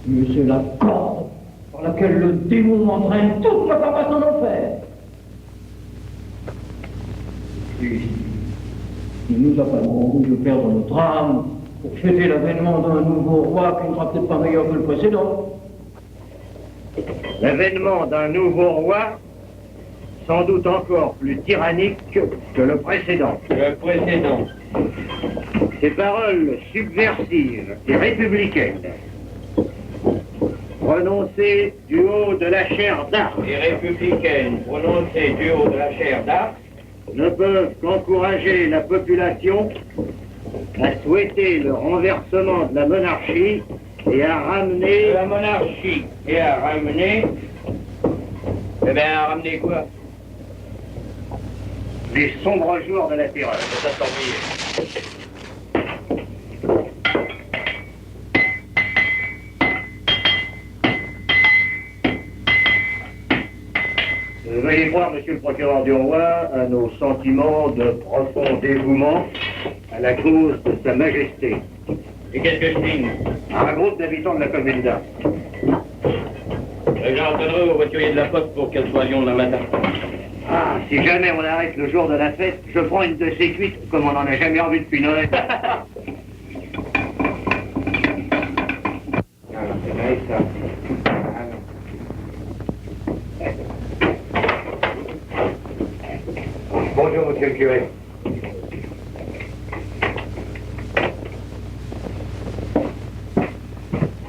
c'est la corde par laquelle le démon entraîne toute la paroisse en enfer. Et nous avons de perdre notre âme pour fêter l'avènement d'un nouveau roi qui ne sera peut-être pas meilleur que le précédent. L'avènement d'un nouveau roi, sans doute encore plus tyrannique que le précédent. Ces paroles subversives et républicaines, prononcées du haut de la chaire d'Arc, ne peuvent qu'encourager la population à souhaiter le renversement de la monarchie et à ramener... La monarchie et à ramener... Eh bien, à ramener quoi? les sombres jours de la terreur. Ça s'ennuie. Veuillez croire, monsieur le procureur du roi, à nos sentiments de profond dévouement à la cause de Sa Majesté. Et qu'est-ce que je signe? Un groupe d'habitants de la commune d'Arles. J'ordonnerai au voiturier de la poste pour qu'elle soit à Lyon demain matin. Ah, si jamais on arrête le jour de la fête, je prends une de ces cuites comme on n'en a jamais revu depuis Noël. Bonjour, monsieur le curé.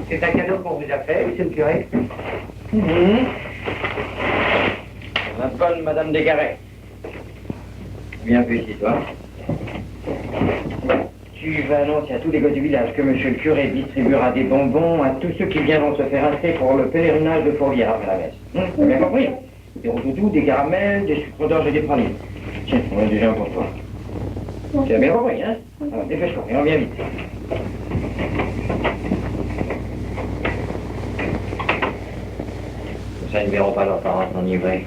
C'est un cadeau qu'on vous a fait, monsieur le curé. La bonne Madame Descarrés. Bien petit, toi. Tu vas annoncer à tous les gars du village que monsieur le curé distribuera des bonbons à tous ceux qui viendront se faire inscrire pour le pèlerinage de Fourvière après la messe. T'as bien compris? Des roux-doudous, des caramels, des sucres d'orge et des pralines. Tiens, on a déjà un pour toi. Tu as bien compris, hein? Alors, dépêche-toi, et on vient vite. Ça, ils ne verront pas leurs parents s'enivrer.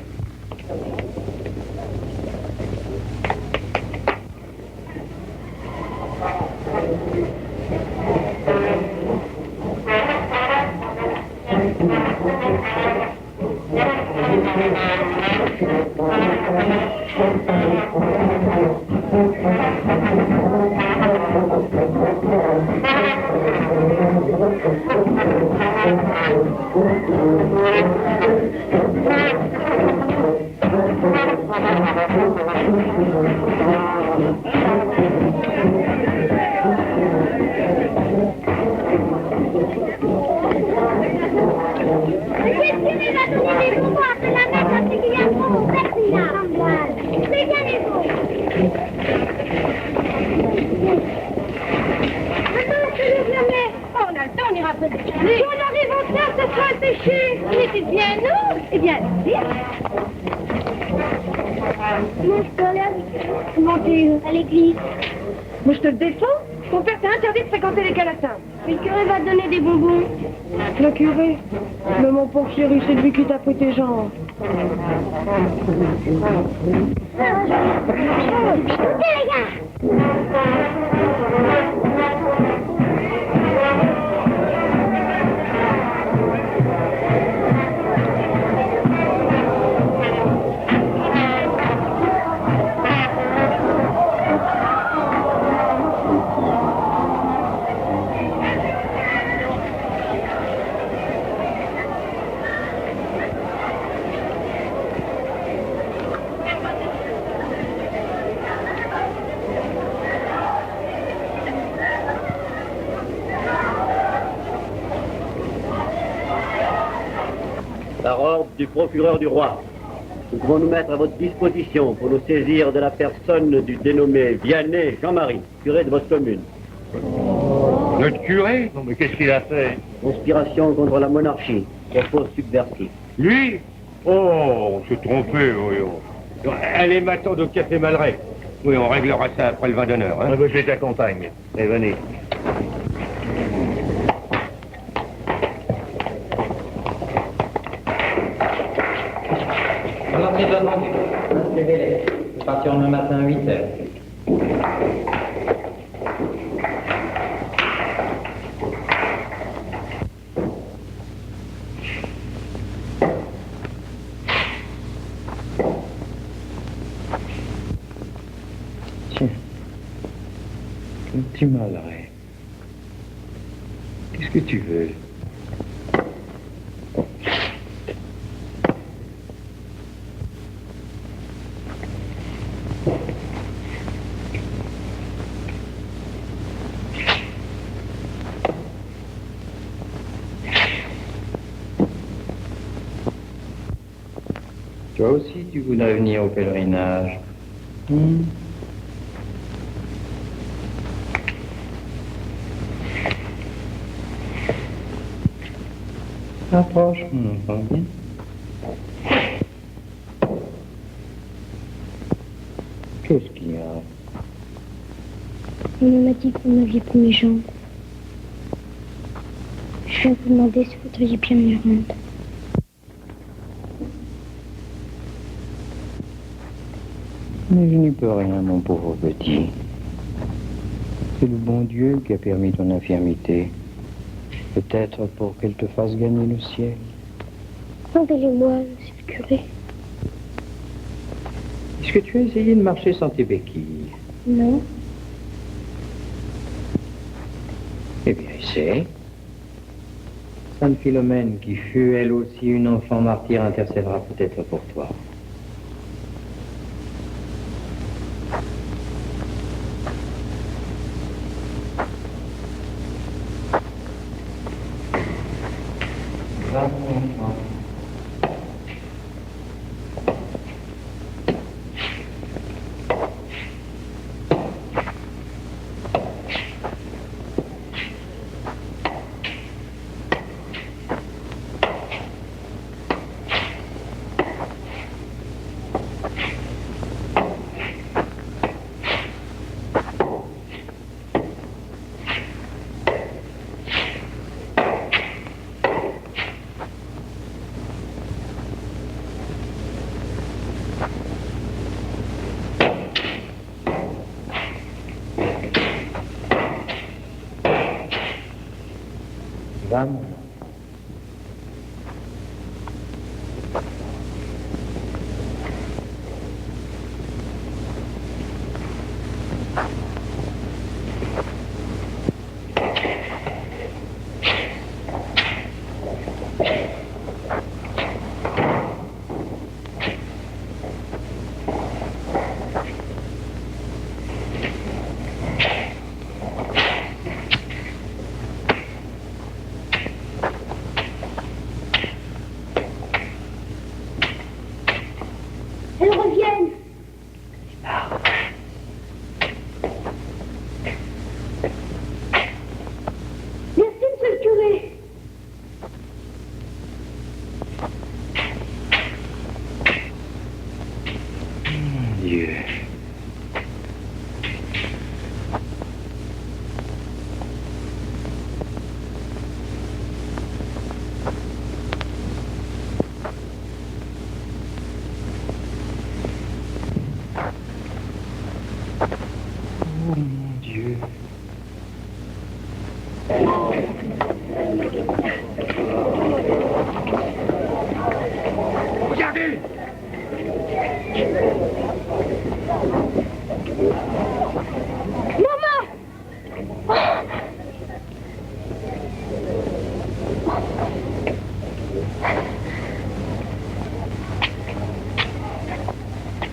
À l'église. Moi, je te le défends. Ton père t'a interdit de fréquenter les calatins. Mais le curé va te donner des bonbons. Le curé? Mais mon pauvre chéri, c'est lui qui t'a pris tes jambes. Écoutez, les gars. Par ordre du procureur du roi, nous pouvons nous mettre à votre disposition pour nous saisir de la personne du dénommé Vianney Jean-Marie, curé de votre commune. Notre curé? Non, mais qu'est-ce qu'il a fait? Conspiration contre la monarchie, propos subversif. Lui? Oh, on s'est trompé, oui. Oh. Allez, m'attendre au café Malray. Oui, on réglera ça après le vin d'honneur. Hein? Je t'accompagne. Et venez. L'entrée de vendu. Inscrivez-les. Nous partirons demain matin à 8 heures. Tiens. Un petit Malray. Qu'est-ce que tu veux? Toi aussi, tu voudrais venir au pèlerinage. Approche, mon enfant, bien. Qu'est-ce qu'il y a? On m'a dit que vous m'aviez pris mes jambes. Je viens vous demander si vous voudriez bien me les rendre. Mais je n'y peux rien, mon pauvre petit. C'est le bon Dieu qui a permis ton infirmité. Peut-être pour qu'elle te fasse gagner le ciel. Rendez-les-moi, monsieur le curé. Est-ce que tu as essayé de marcher sans tes béquilles? Non. Eh bien, essaie. Sainte Philomène, qui fut elle aussi une enfant martyre, intercédera peut-être pour toi. Va, mon enfant. Vamos. Regardez!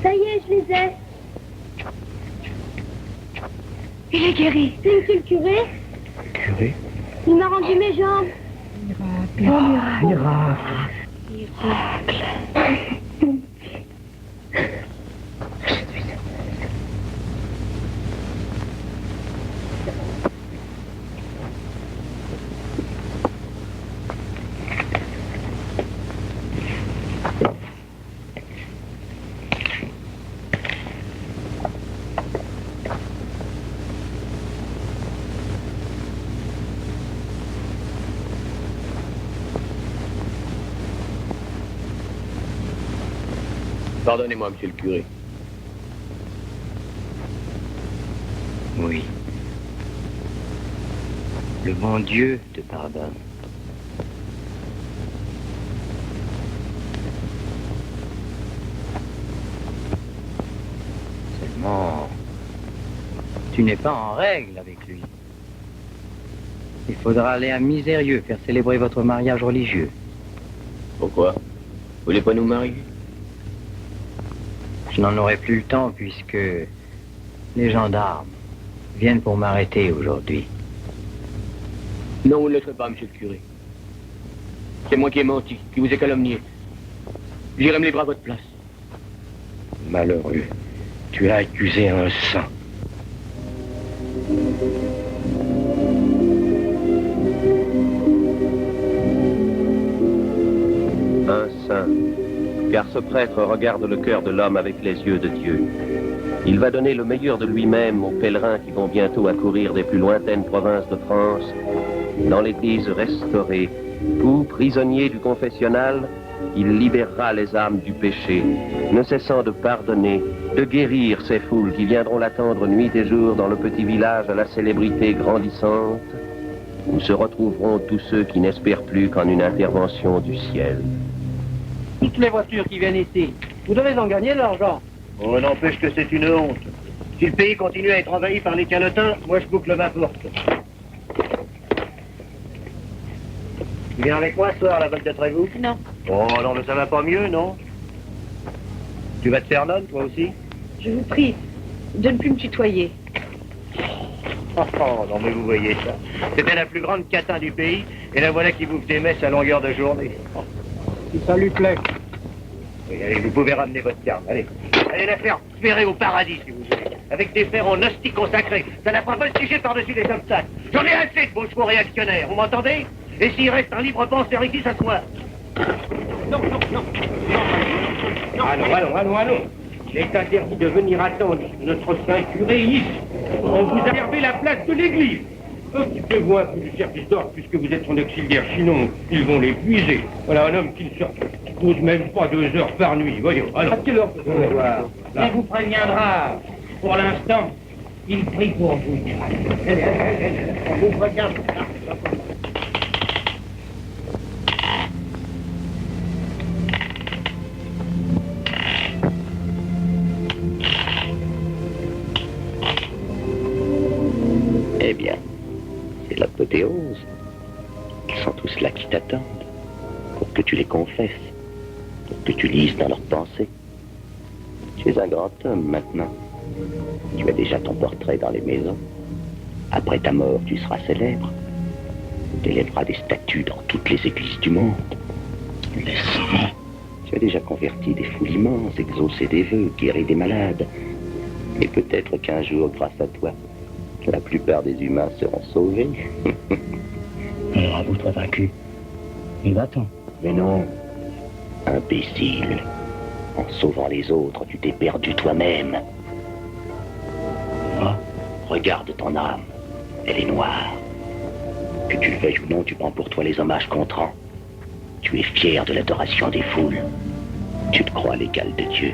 Ça y est, je les ai. Il est guéri. C'est monsieur le curé? Curé? Il m'a rendu mes jambes. Pardonnez-moi, monsieur le curé. Oui. Le bon Dieu te pardonne. Seulement, tu n'es pas en règle avec lui. Il faudra aller à Misérieux faire célébrer votre mariage religieux. Pourquoi? Vous voulez pas nous marier? Je n'en aurai plus le temps puisque les gendarmes viennent pour m'arrêter aujourd'hui. Non, vous ne le laisserez pas, monsieur le curé. C'est moi qui ai menti, qui vous ai calomnié. J'irai me livrer à votre place. Malheureux, tu as accusé un saint. Un saint, car ce prêtre regarde le cœur de l'homme avec les yeux de Dieu. Il va donner le meilleur de lui-même aux pèlerins qui vont bientôt accourir des plus lointaines provinces de France, dans l'église restaurée, où, prisonnier du confessionnal, il libérera les âmes du péché, ne cessant de pardonner, de guérir ces foules qui viendront l'attendre nuit et jour dans le petit village à la célébrité grandissante, où se retrouveront tous ceux qui n'espèrent plus qu'en une intervention du ciel. Toutes les voitures qui viennent ici, vous devez en gagner de l'argent. Oh, n'empêche que c'est une honte. Si le pays continue à être envahi par les canotins, moi je boucle ma porte. Tu viens avec moi ce soir à la Val de Trévoux? Non. Oh non, mais ça va pas mieux, non? Tu vas te faire nonne, toi aussi? Je vous prie de ne plus me tutoyer. Oh, non mais vous voyez ça. C'était la plus grande catin du pays, et la voilà qui bouffe des messes à longueur de journée. Oh. Si ça lui plaît. Oui, allez, vous pouvez ramener votre carte, allez. Allez la faire ferrer au paradis, si vous voulez. Avec des fers en hostie consacrés. Ça n'a pas voltigé par-dessus les obstacles. J'en ai assez de vos chevaux réactionnaires, vous m'entendez? Et s'il reste un libre penseur ici ce soir? Non, non, non. Allons. Il est interdit de venir attendre notre saint curé ici. On vous a réservé la place de l'église. Occupez-vous un peu du service d'ordre puisque vous êtes son auxiliaire, sinon ils vont l'épuiser. Voilà un homme qui ne se repose même pas 2 heures par nuit. Voyons, allons. À quelle heure peut-on voir? Il vous préviendra. Pour l'instant, il prie pour vous. Allez, on vous regarde. Eh bien, c'est l'apothéose. Ils sont tous là qui t'attendent, pour que tu les confesses, pour que tu lises dans leurs pensées. Tu es un grand homme maintenant. Tu as déjà ton portrait dans les maisons. Après ta mort, tu seras célèbre. Tu élèveras des statues dans toutes les églises du monde. Laisse-moi. Tu as déjà converti des foules immenses, exaucé des vœux, guéri des malades. Et peut-être qu'un jour, grâce à toi, la plupart des humains seront sauvés. Alors à vous, toi vaincu. Il va-t'en. Mais non, imbécile. En sauvant les autres, tu t'es perdu toi-même. Ah. Regarde ton âme. Elle est noire. Que tu le veuilles ou non, tu prends pour toi les hommages qu'on te rend. Tu es fier de l'adoration des foules. Tu te crois l'égal de Dieu.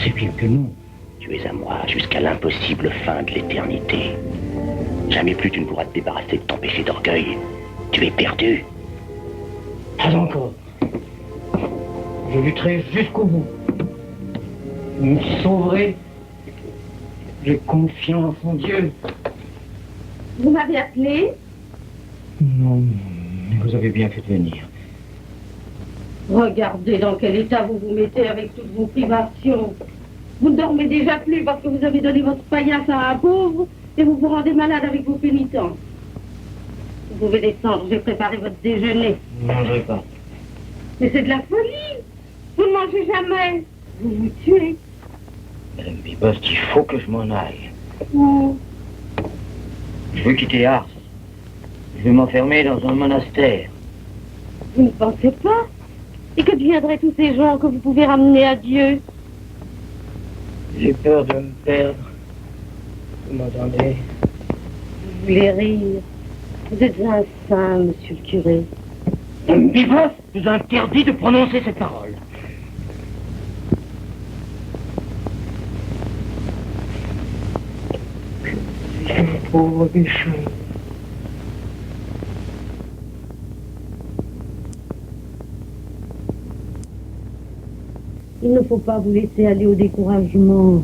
C'est bien que non. Tu es à moi jusqu'à l'impossible fin de l'éternité. Jamais plus tu ne pourras te débarrasser de ton péché d'orgueil. Tu es perdu. Pas encore. Je lutterai jusqu'au bout. Vous me sauverez. J'ai confiance en Dieu. Vous m'avez appelé? Non, mais vous avez bien fait de venir. Regardez dans quel état vous vous mettez avec toutes vos privations. Vous ne dormez déjà plus parce que vous avez donné votre paillasse à un pauvre et vous vous rendez malade avec vos pénitences. Vous pouvez descendre, j'ai préparé votre déjeuner. Je ne mangerai pas. Mais c'est de la folie. Vous ne mangez jamais. Vous vous tuez. Madame Bibost, il faut que je m'en aille. Oh. Je veux quitter Ars. Je vais m'enfermer dans un monastère. Vous ne pensez pas? Et que deviendraient tous ces gens que vous pouvez ramener à Dieu? J'ai peur de me perdre. Vous m'entendez? Vous voulez rire. Vous êtes un saint, monsieur le curé. Madame Bibost, je vous interdis de prononcer cette parole. Je suis un pauvre pécheur. Il ne faut pas vous laisser aller au découragement.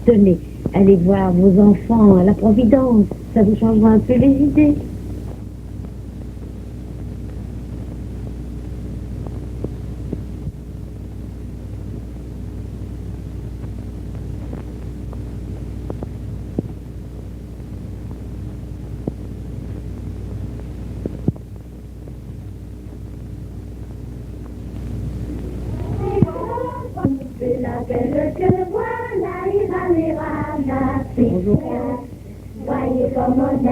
Tenez, allez voir vos enfants à la Providence. Ça vous changera un peu les idées. La belle que voilà, il va les ramasser. Voyez comme on a.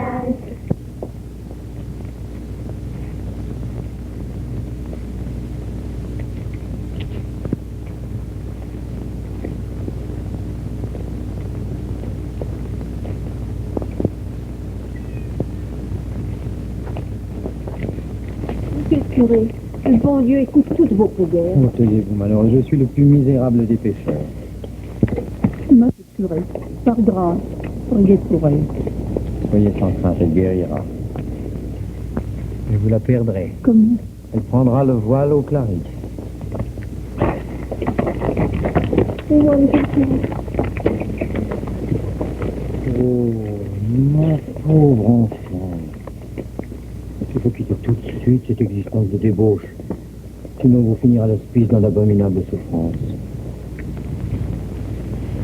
Monsieur le curé, le bon Dieu écoute toutes vos prières. Oh, taisez-vous, malheureux, je suis le plus misérable des pécheurs. Monsieur le curé, par grâce, priez pour elle. Soyez sans crainte, elle guérira. Mais vous la perdrez. Comment? Elle prendra le voile au Clarisse. Oh, mon pauvre enfant. Il faut quitter tout de suite cette existence de débauche. Sinon vous finirez à l'hospice dans d'abominables souffrances.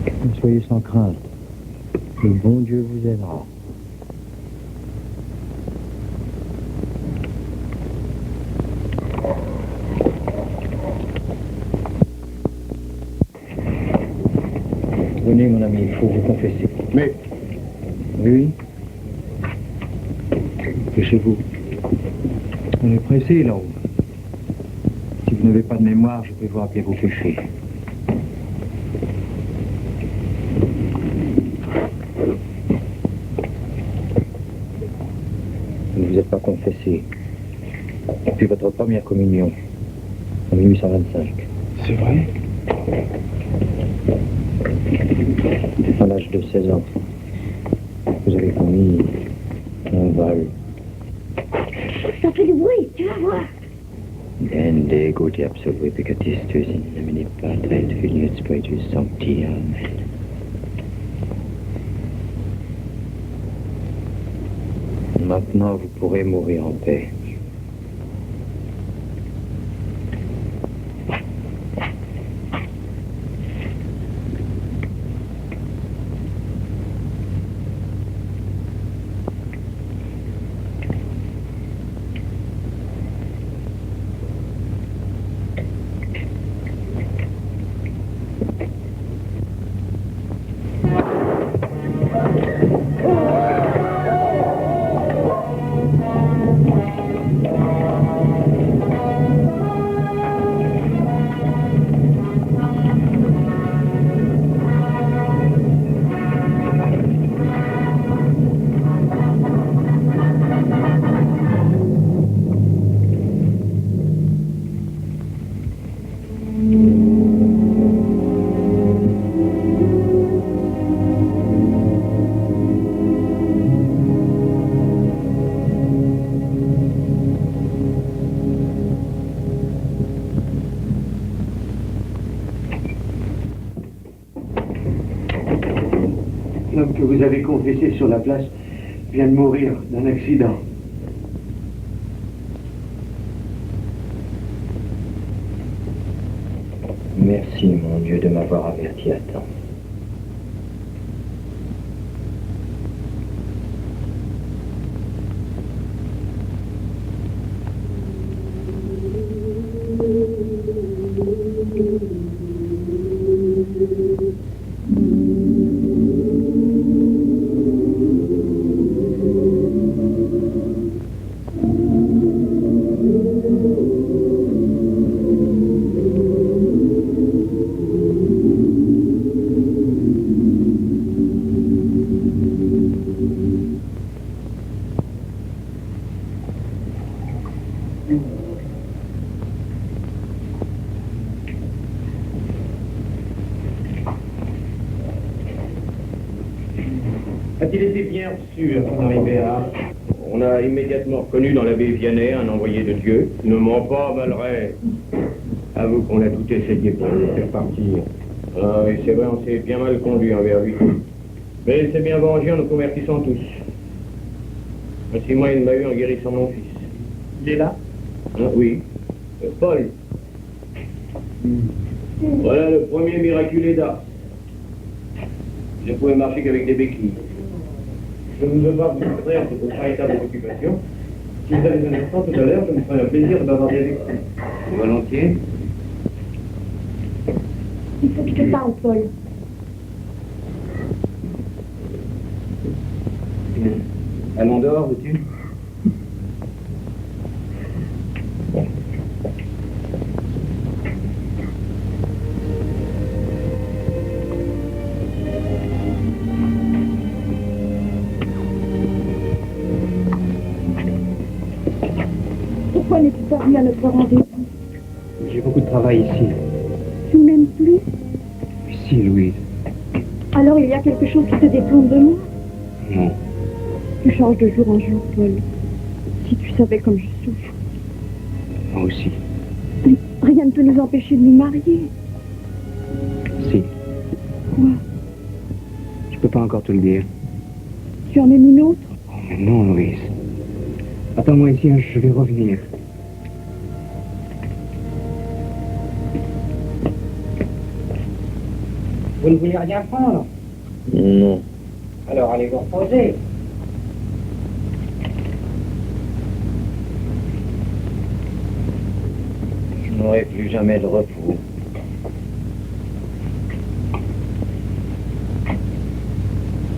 Mais soyez sans crainte. Le bon Dieu vous aidera. Venez, mon ami, il faut vous confesser. Mais... Oui. Dépêchez-vous. On est pressé là-haut. Si vous n'avez pas de mémoire, je peux vous rappeler vos péchés. Vous ne vous êtes pas confessé depuis votre première communion en 1825. C'est vrai? À l'âge de 16 ans, vous avez commis un vol. Ça fait du bruit, tu vas voir. Dende gauti absolui peccatistus in nomine Patri et Filii et Spiritus Sancti. Amen. Maintenant, vous pourrez mourir en paix. L'homme que vous avez confessé sur la place vient de mourir d'un accident. Merci, mon Dieu, de m'avoir averti à temps. A-t-il été bien reçu à son arrivée à... On a immédiatement reconnu dans l'abbé Vianney un envoyé de Dieu. Ne ment pas, Malray. Avoue qu'on a tout essayé pour le faire partir. Ah oui, c'est vrai, on s'est bien mal conduit envers lui. Mais il s'est bien vengé en nous convertissant tous. Ainsi, moi, il m'a eu en guérissant mon fils. Il est là? Ah, oui. Paul. Voilà le premier miraculé d'Ars. Je ne pouvais marcher qu'avec des béquilles. Je ne veux pas vous distraire de vos charitables occupations. Si vous avez un instant tout à l'heure, je me ferai un plaisir de bavarder avec vous. Volontiers. Il faut que je te parle, Paul. Allons dehors, veux-tu? Pourquoi n'es-tu pas venu à notre rendez-vous? J'ai beaucoup de travail ici. Tu ne m'aimes plus? Si, Louise. Alors il y a quelque chose qui te détourne de moi? Non. Tu changes de jour en jour, Paul. Si tu savais comme je souffre. Moi aussi. Rien ne peut nous empêcher de nous marier. Si. Quoi? Je peux pas encore te le dire. Tu en aimes une autre? Oh, mais non, Louise. Attends-moi ici, hein, je vais revenir. Vous ne voulez rien prendre? Non. Alors allez vous reposer. Je n'aurai plus jamais de repos.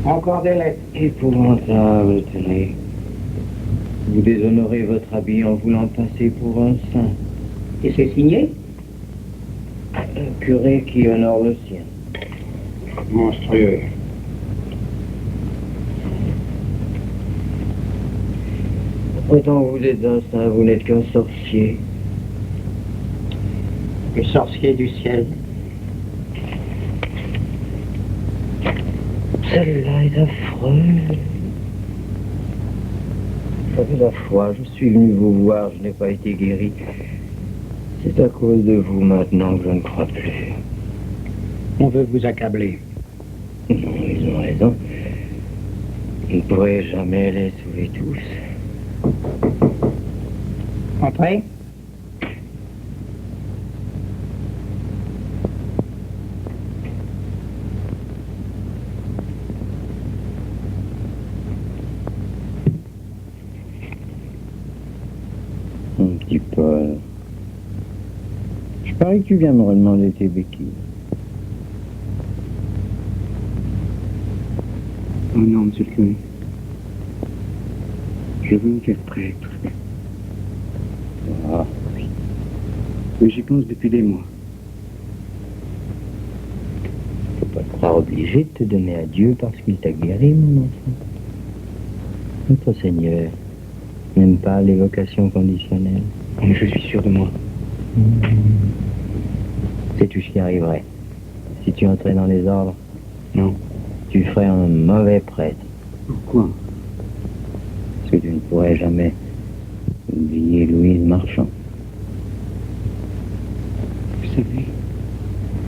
Encore des lettres. Épouvantable, tenez. Vous déshonorez votre habit en voulant passer pour un saint. Et c'est signé? Un curé qui honore le sien. Monstrueux. Autant vous êtes un saint, vous n'êtes qu'un sorcier. Les sorciers du ciel. Celle-là est affreuse. La fois, je suis venu vous voir, je n'ai pas été guéri. C'est à cause de vous maintenant que je ne crois plus. On veut vous accabler. Non, ils ont raison. Vous ne pourrez jamais les sauver tous. Entrez. Mon petit Paul. Je parie que tu viens me redemander tes béquilles. Oh non, monsieur le curé. Je veux me faire prêtre. Ah, Mais j'y pense depuis des mois. tu ne peux pas te croire obligé de te donner à Dieu parce qu'il t'a guéri, mon enfant. Notre Seigneur n'aime pas les vocations conditionnelles. Mais je suis sûr de moi. Sais-tu ce qui arriverait si tu entrais dans les ordres? Non. Tu ferais un mauvais prêtre. Pourquoi? Parce que tu ne pourrais jamais oublier Louise Marchand. Vous savez,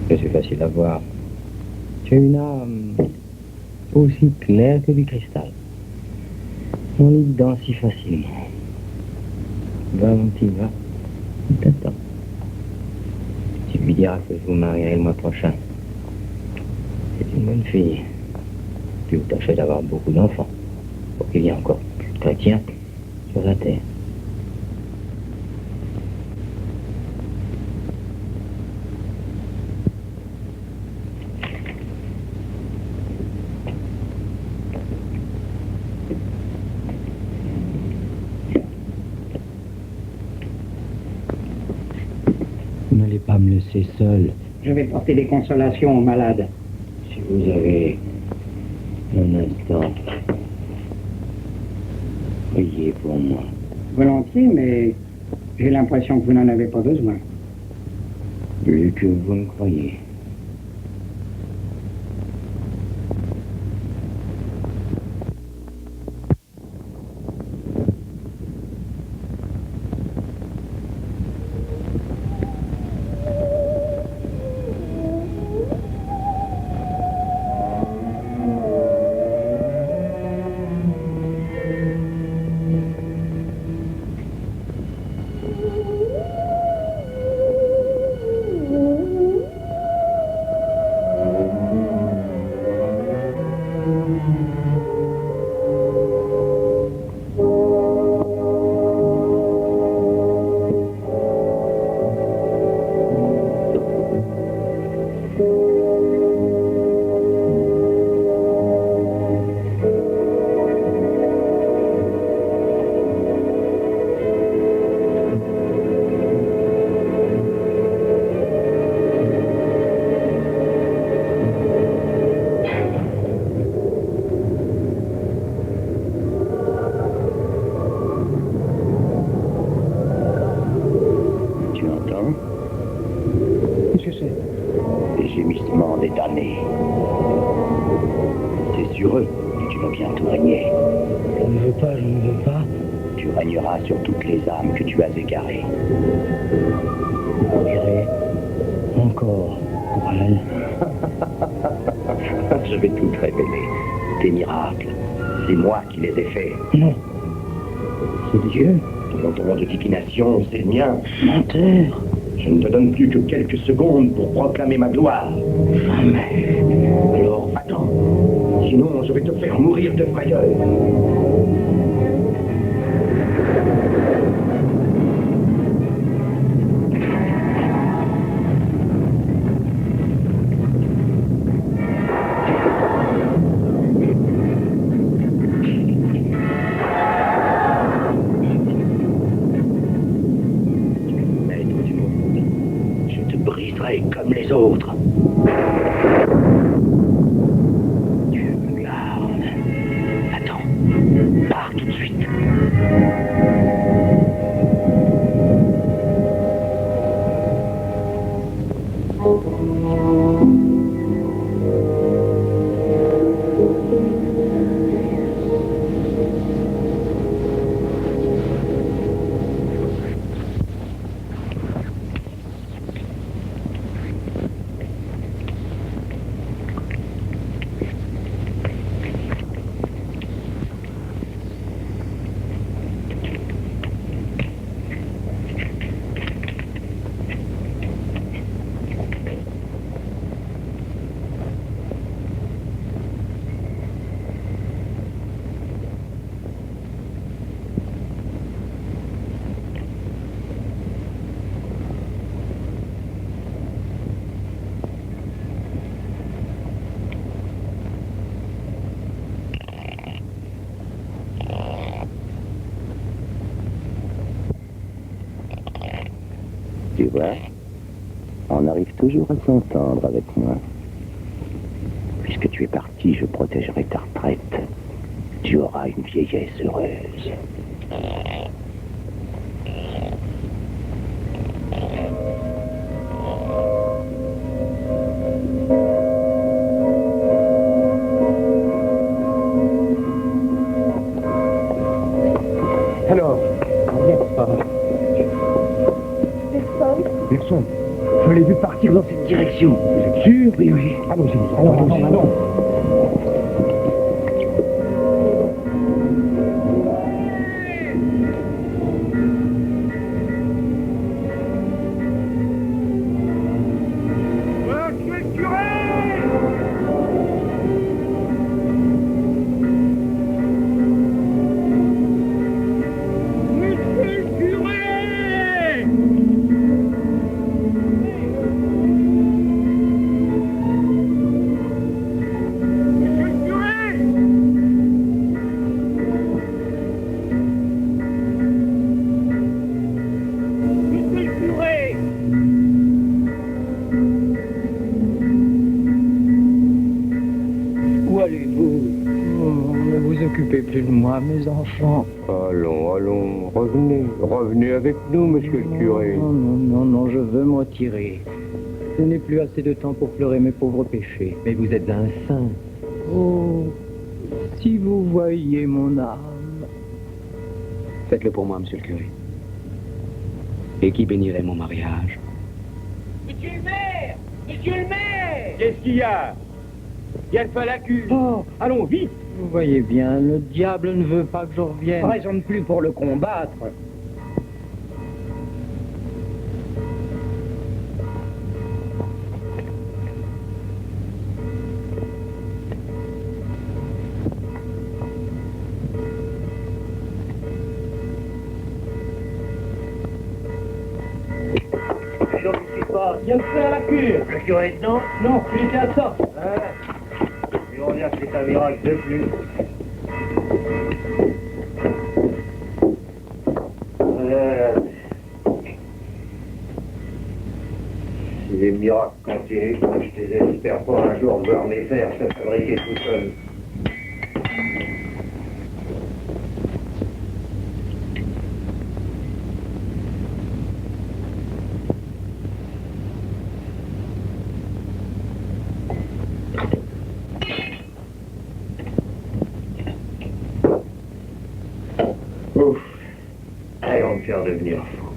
Que c'est facile à voir. Tu as une âme aussi clair que du cristal. On y dedans si facilement. Va, mon petit, va. Il t'attend. Tu lui diras que je vous marierai le mois prochain. C'est une bonne fille. Puis vous tâchez d'avoir beaucoup d'enfants, pour qu'il y ait encore plus de chrétiens sur la terre. Vous n'allez pas me laisser seul. Je vais porter des consolations aux malades. Si vous avez un instant, priez pour moi. Volontiers, mais j'ai l'impression que vous n'en avez pas besoin. Vu que vous me croyez. C'est sur eux que tu vas bientôt régner. Je ne veux pas, je ne veux pas. Tu régneras sur toutes les âmes que tu as égarées. Vous direz encore pour elle. Je vais tout te révéler. Tes miracles, c'est moi qui les ai faits. Non, c'est Dieu. Ton don de divination, c'est le mien. Menteur. Je ne te donne plus que quelques secondes pour proclamer ma gloire. Jamais. Alors, attends. Sinon, je vais te faire mourir de frayeur. Comme les autres. Dieu me garde. Attends, pars tout de suite. Tu vois, on arrive toujours à s'entendre avec moi. Puisque tu es parti, je protégerai ta retraite. Tu auras une vieillesse heureuse. Alors, personne. Je l'ai vu partir dans cette direction. Vous êtes sûr? Oui, oui. Allons-y. Alors, allons-y. mes enfants. Allons, allons, revenez. Revenez avec nous, monsieur le curé. Non, non, non, non, je veux me retirer. Je n'ai plus assez de temps pour pleurer mes pauvres péchés. Mais vous êtes un saint. Oh, si vous voyiez mon âme. Faites-le pour moi, monsieur le curé. Et qui bénirait mon mariage? Monsieur le maire! Monsieur le maire! Qu'est-ce qu'il y a? Il y a le feu à la cul. Oh, allons, vite! Vous voyez bien, le diable ne veut pas que je revienne. Raison de plus pour le combattre. Il y a le feu à la cure. Le curé est dedans? Non, il était à ça. Et on vient que c'est un miracle de plus. Si les miracles continuent, je désespère pas un jour de voir mes fers se fabriquer tout seul. Ouf. Allez, on va me faire devenir fou.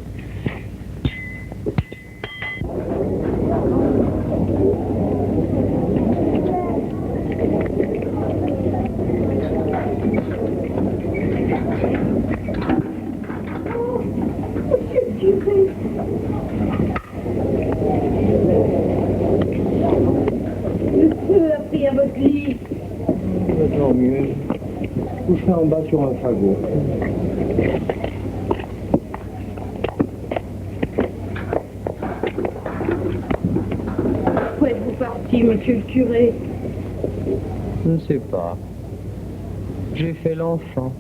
Le feu a pris à votre lit. Tant mieux. Couché en bas sur un fagot. Où êtes-vous parti, monsieur le curé? Je ne sais pas. J'ai fait l'enfant.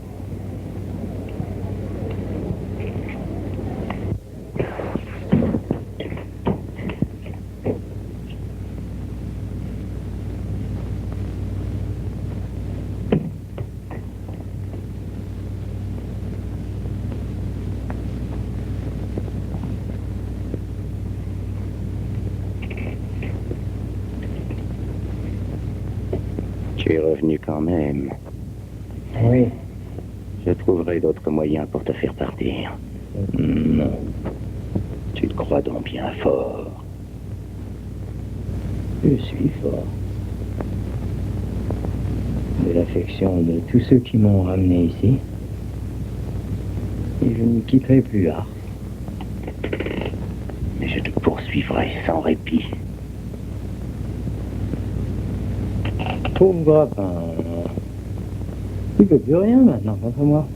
Tu es revenu quand même. Oui. Je trouverai d'autres moyens pour te faire partir. Non. Tu te crois donc bien fort. Je suis fort. De l'affection de tous ceux qui m'ont ramené ici. Et je ne quitterai plus Ars. Mais je te poursuivrai sans répit. Pauvre grappin. Tu ne peux plus rien maintenant contre moi.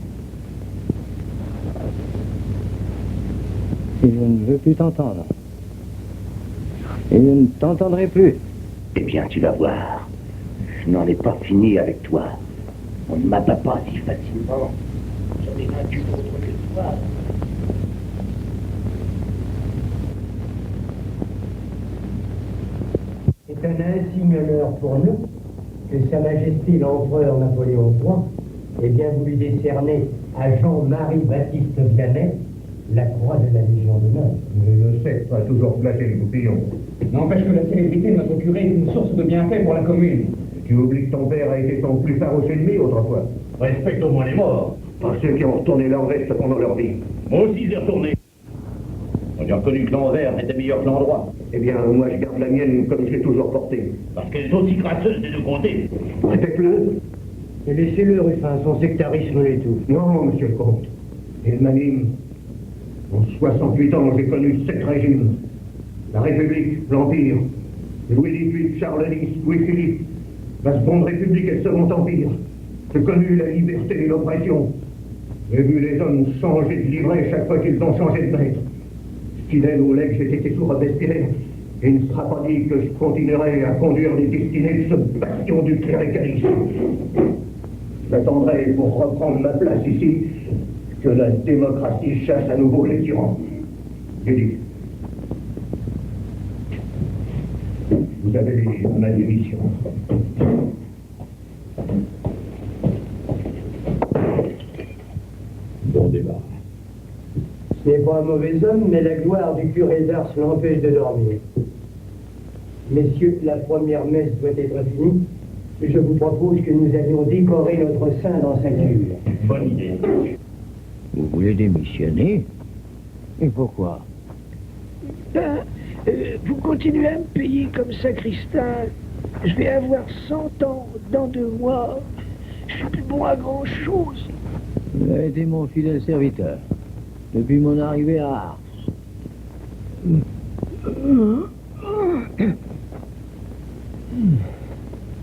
Et je ne veux plus t'entendre. Et je ne t'entendrai plus. Eh bien, tu vas voir. Je n'en ai pas fini avec toi. On ne m'abat pas si facilement. J'en ai vaincu d'autres que toi. C'est un insigne honneur pour nous que Sa Majesté l'Empereur Napoléon III ait bien voulu décerner à Jean-Marie Baptiste Vianney la croix de la Légion d'honneur. Mais le sexe a toujours placé les goupillons. N'empêche que la célébrité de notre curé est une source de bienfait pour la commune. Tu oublies que ton père a été son plus farouche ennemi autrefois. Respecte au moins les morts. Par ceux qui ont retourné leur veste pendant leur vie. Moi aussi, j'ai retourné. J'ai reconnu que l'envers était meilleur que l'endroit. Eh bien, moi, je garde la mienne comme je l'ai toujours portée. Parce qu'elle est aussi crasseuse des deux côtés. Répète-le. Et laissez-le, Ruffin, son sectarisme l'étouffe. Non, monsieur le comte. Il m'anime. En 68 ans, j'ai connu 7 régimes. La République, l'Empire, Louis XVIII, Charles X, Louis-Philippe, la Seconde République et le Second Empire. J'ai connu la liberté et l'oppression. J'ai vu les hommes changer de livret chaque fois qu'ils ont changé de maître. Fidèle au legs, j'ai été sous Robespierre. Et il ne sera pas dit que je continuerai à conduire les destinées de ce bastion du cléricalisme. J'attendrai pour reprendre ma place ici que la démocratie chasse à nouveau les tyrans. J'ai dit. Vous avez ma démission. Ce n'est pas un mauvais homme, mais la gloire du curé d'Ars l'empêche de dormir. Messieurs, la première messe doit être finie. Je vous propose que nous allions décorer notre saint dans sa cure. Bonne idée. Vous voulez démissionner? Et pourquoi? Vous continuez à me payer comme sacristain. Je vais avoir 100 ans dans 2 mois. Je suis plus bon à grand-chose. Vous avez été mon fidèle serviteur, depuis mon arrivée à Ars.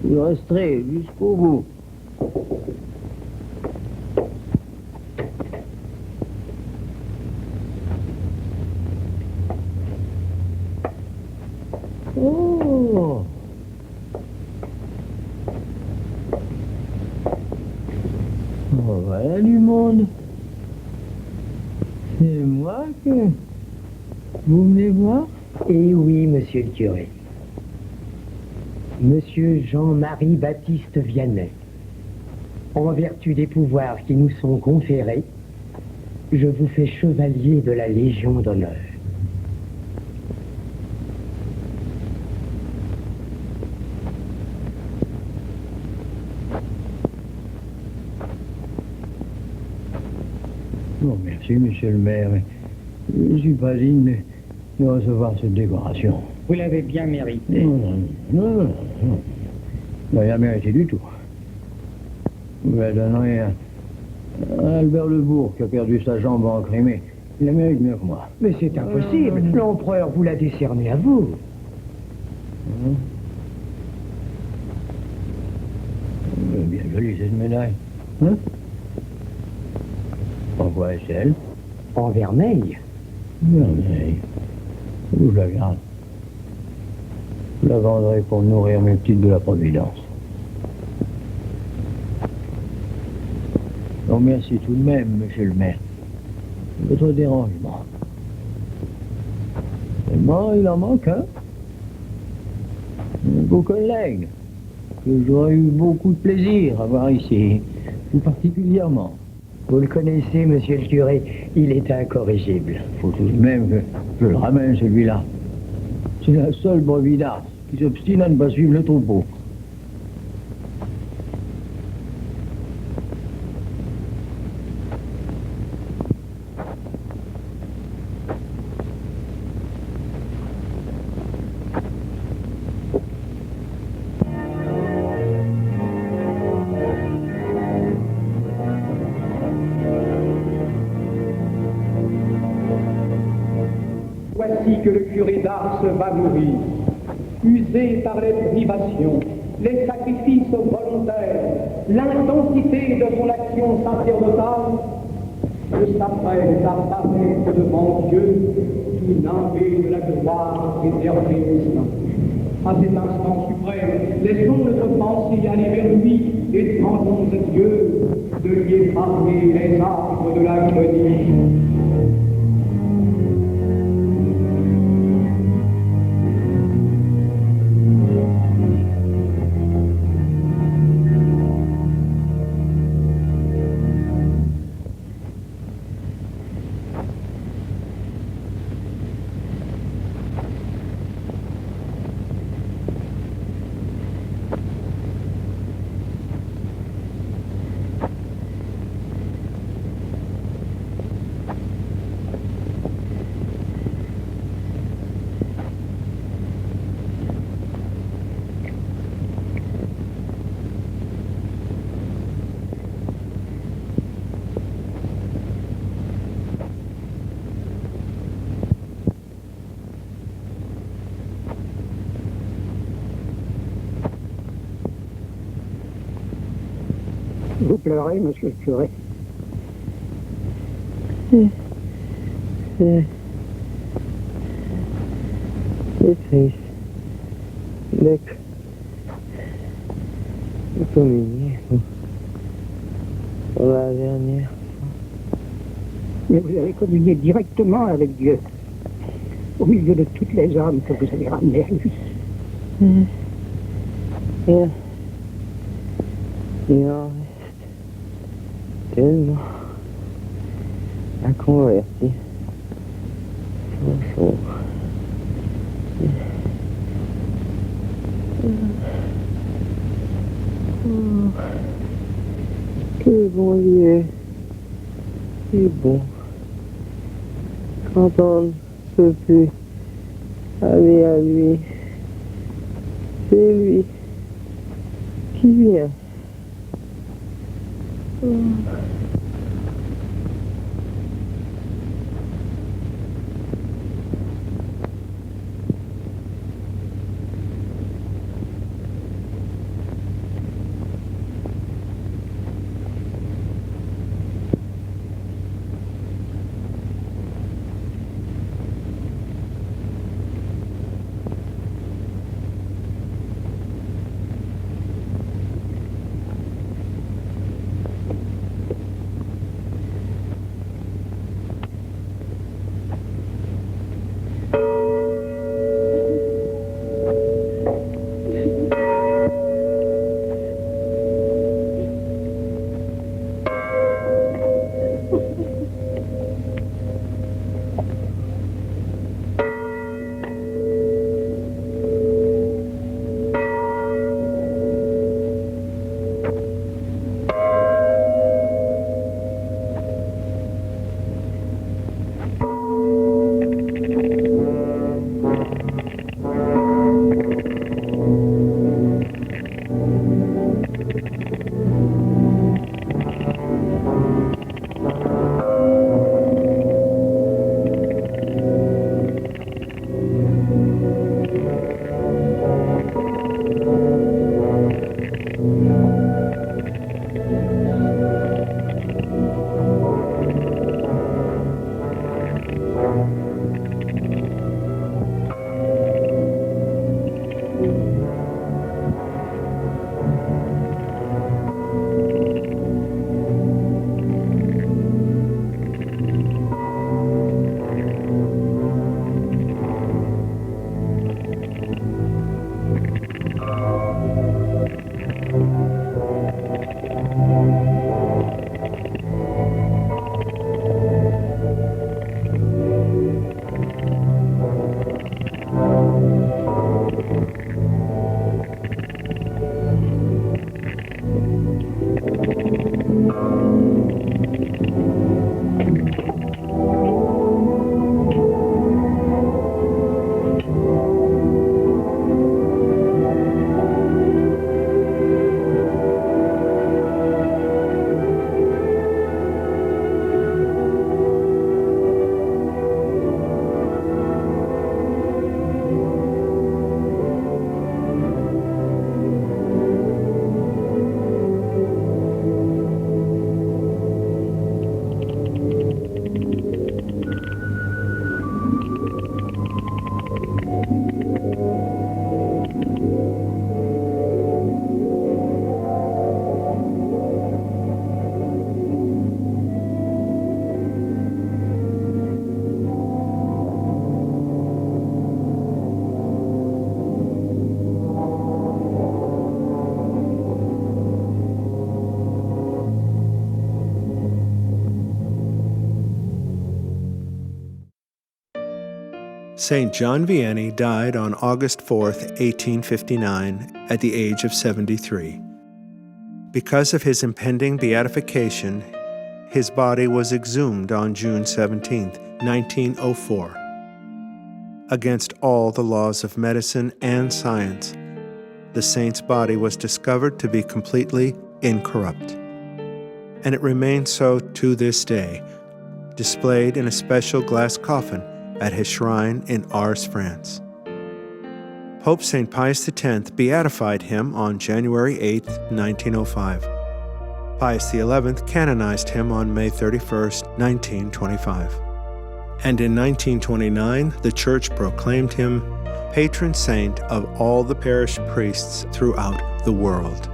Vous resterez jusqu'au bout. Oh! Oh, voilà du monde. C'est moi que vous venez voir? Eh oui, monsieur le curé. Monsieur Jean-Marie Baptiste Vianney, en vertu des pouvoirs qui nous sont conférés, je vous fais chevalier de la Légion d'honneur. Bon, merci, monsieur le maire, mais je ne suis pas digne de recevoir cette décoration. Vous l'avez bien mérité. Non, rien mérité du tout. Vous la donnerez à Albert Lebourg, qui a perdu sa jambe en Crimée. Il la mérite mieux que moi. Mais c'est impossible. L'empereur vous l'a décerné à vous. Bien jolie cette médaille. Hein? En quoi est-elle? En vermeil. Vermeil. Je la garde. Je la vendrai pour nourrir mes petites de la Providence. Non, merci tout de même, monsieur le maire. Votre dérangement. Seulement, il en manque un. Vos collègues, que j'aurais eu beaucoup de plaisir à voir ici, tout particulièrement. Vous le connaissez, monsieur le curé, il est incorrigible. Faut tout de même que je le ramène, celui-là. C'est la seule brebis d'Ars qui s'obstine à ne pas suivre le troupeau. Voici que le curé d'Ars va mourir, usé par les privations, les sacrifices volontaires, l'intensité de son action sacerdotale, je s'apprête à paraître devant Dieu, tout navé de la gloire réservée aux saints. À cet instant suprême, laissons notre pensée aller vers lui et demandons à Dieu de lui épargner les arbres de l'agonie. Vous pleurez, monsieur le curé. C'est triste. De communier pour la dernière. Mais vous avez communié directement avec Dieu, au milieu de toutes les âmes que vous avez ramenées à lui. Il en reste tellement à convertir. enfant. Oh, que bon il est. Il est bon. Quand on ne peut plus aller à lui, c'est lui qui vient. Oh. St. John Vianney died on August 4, 1859, at the age of 73. Because of his impending beatification, his body was exhumed on June 17, 1904. Against all the laws of medicine and science, the saint's body was discovered to be completely incorrupt. And it remains so to this day, displayed in a special glass coffin at his shrine in Ars, France. Pope St. Pius X beatified him on January 8, 1905. Pius XI canonized him on May 31, 1925. And in 1929, the Church proclaimed him patron saint of all the parish priests throughout the world.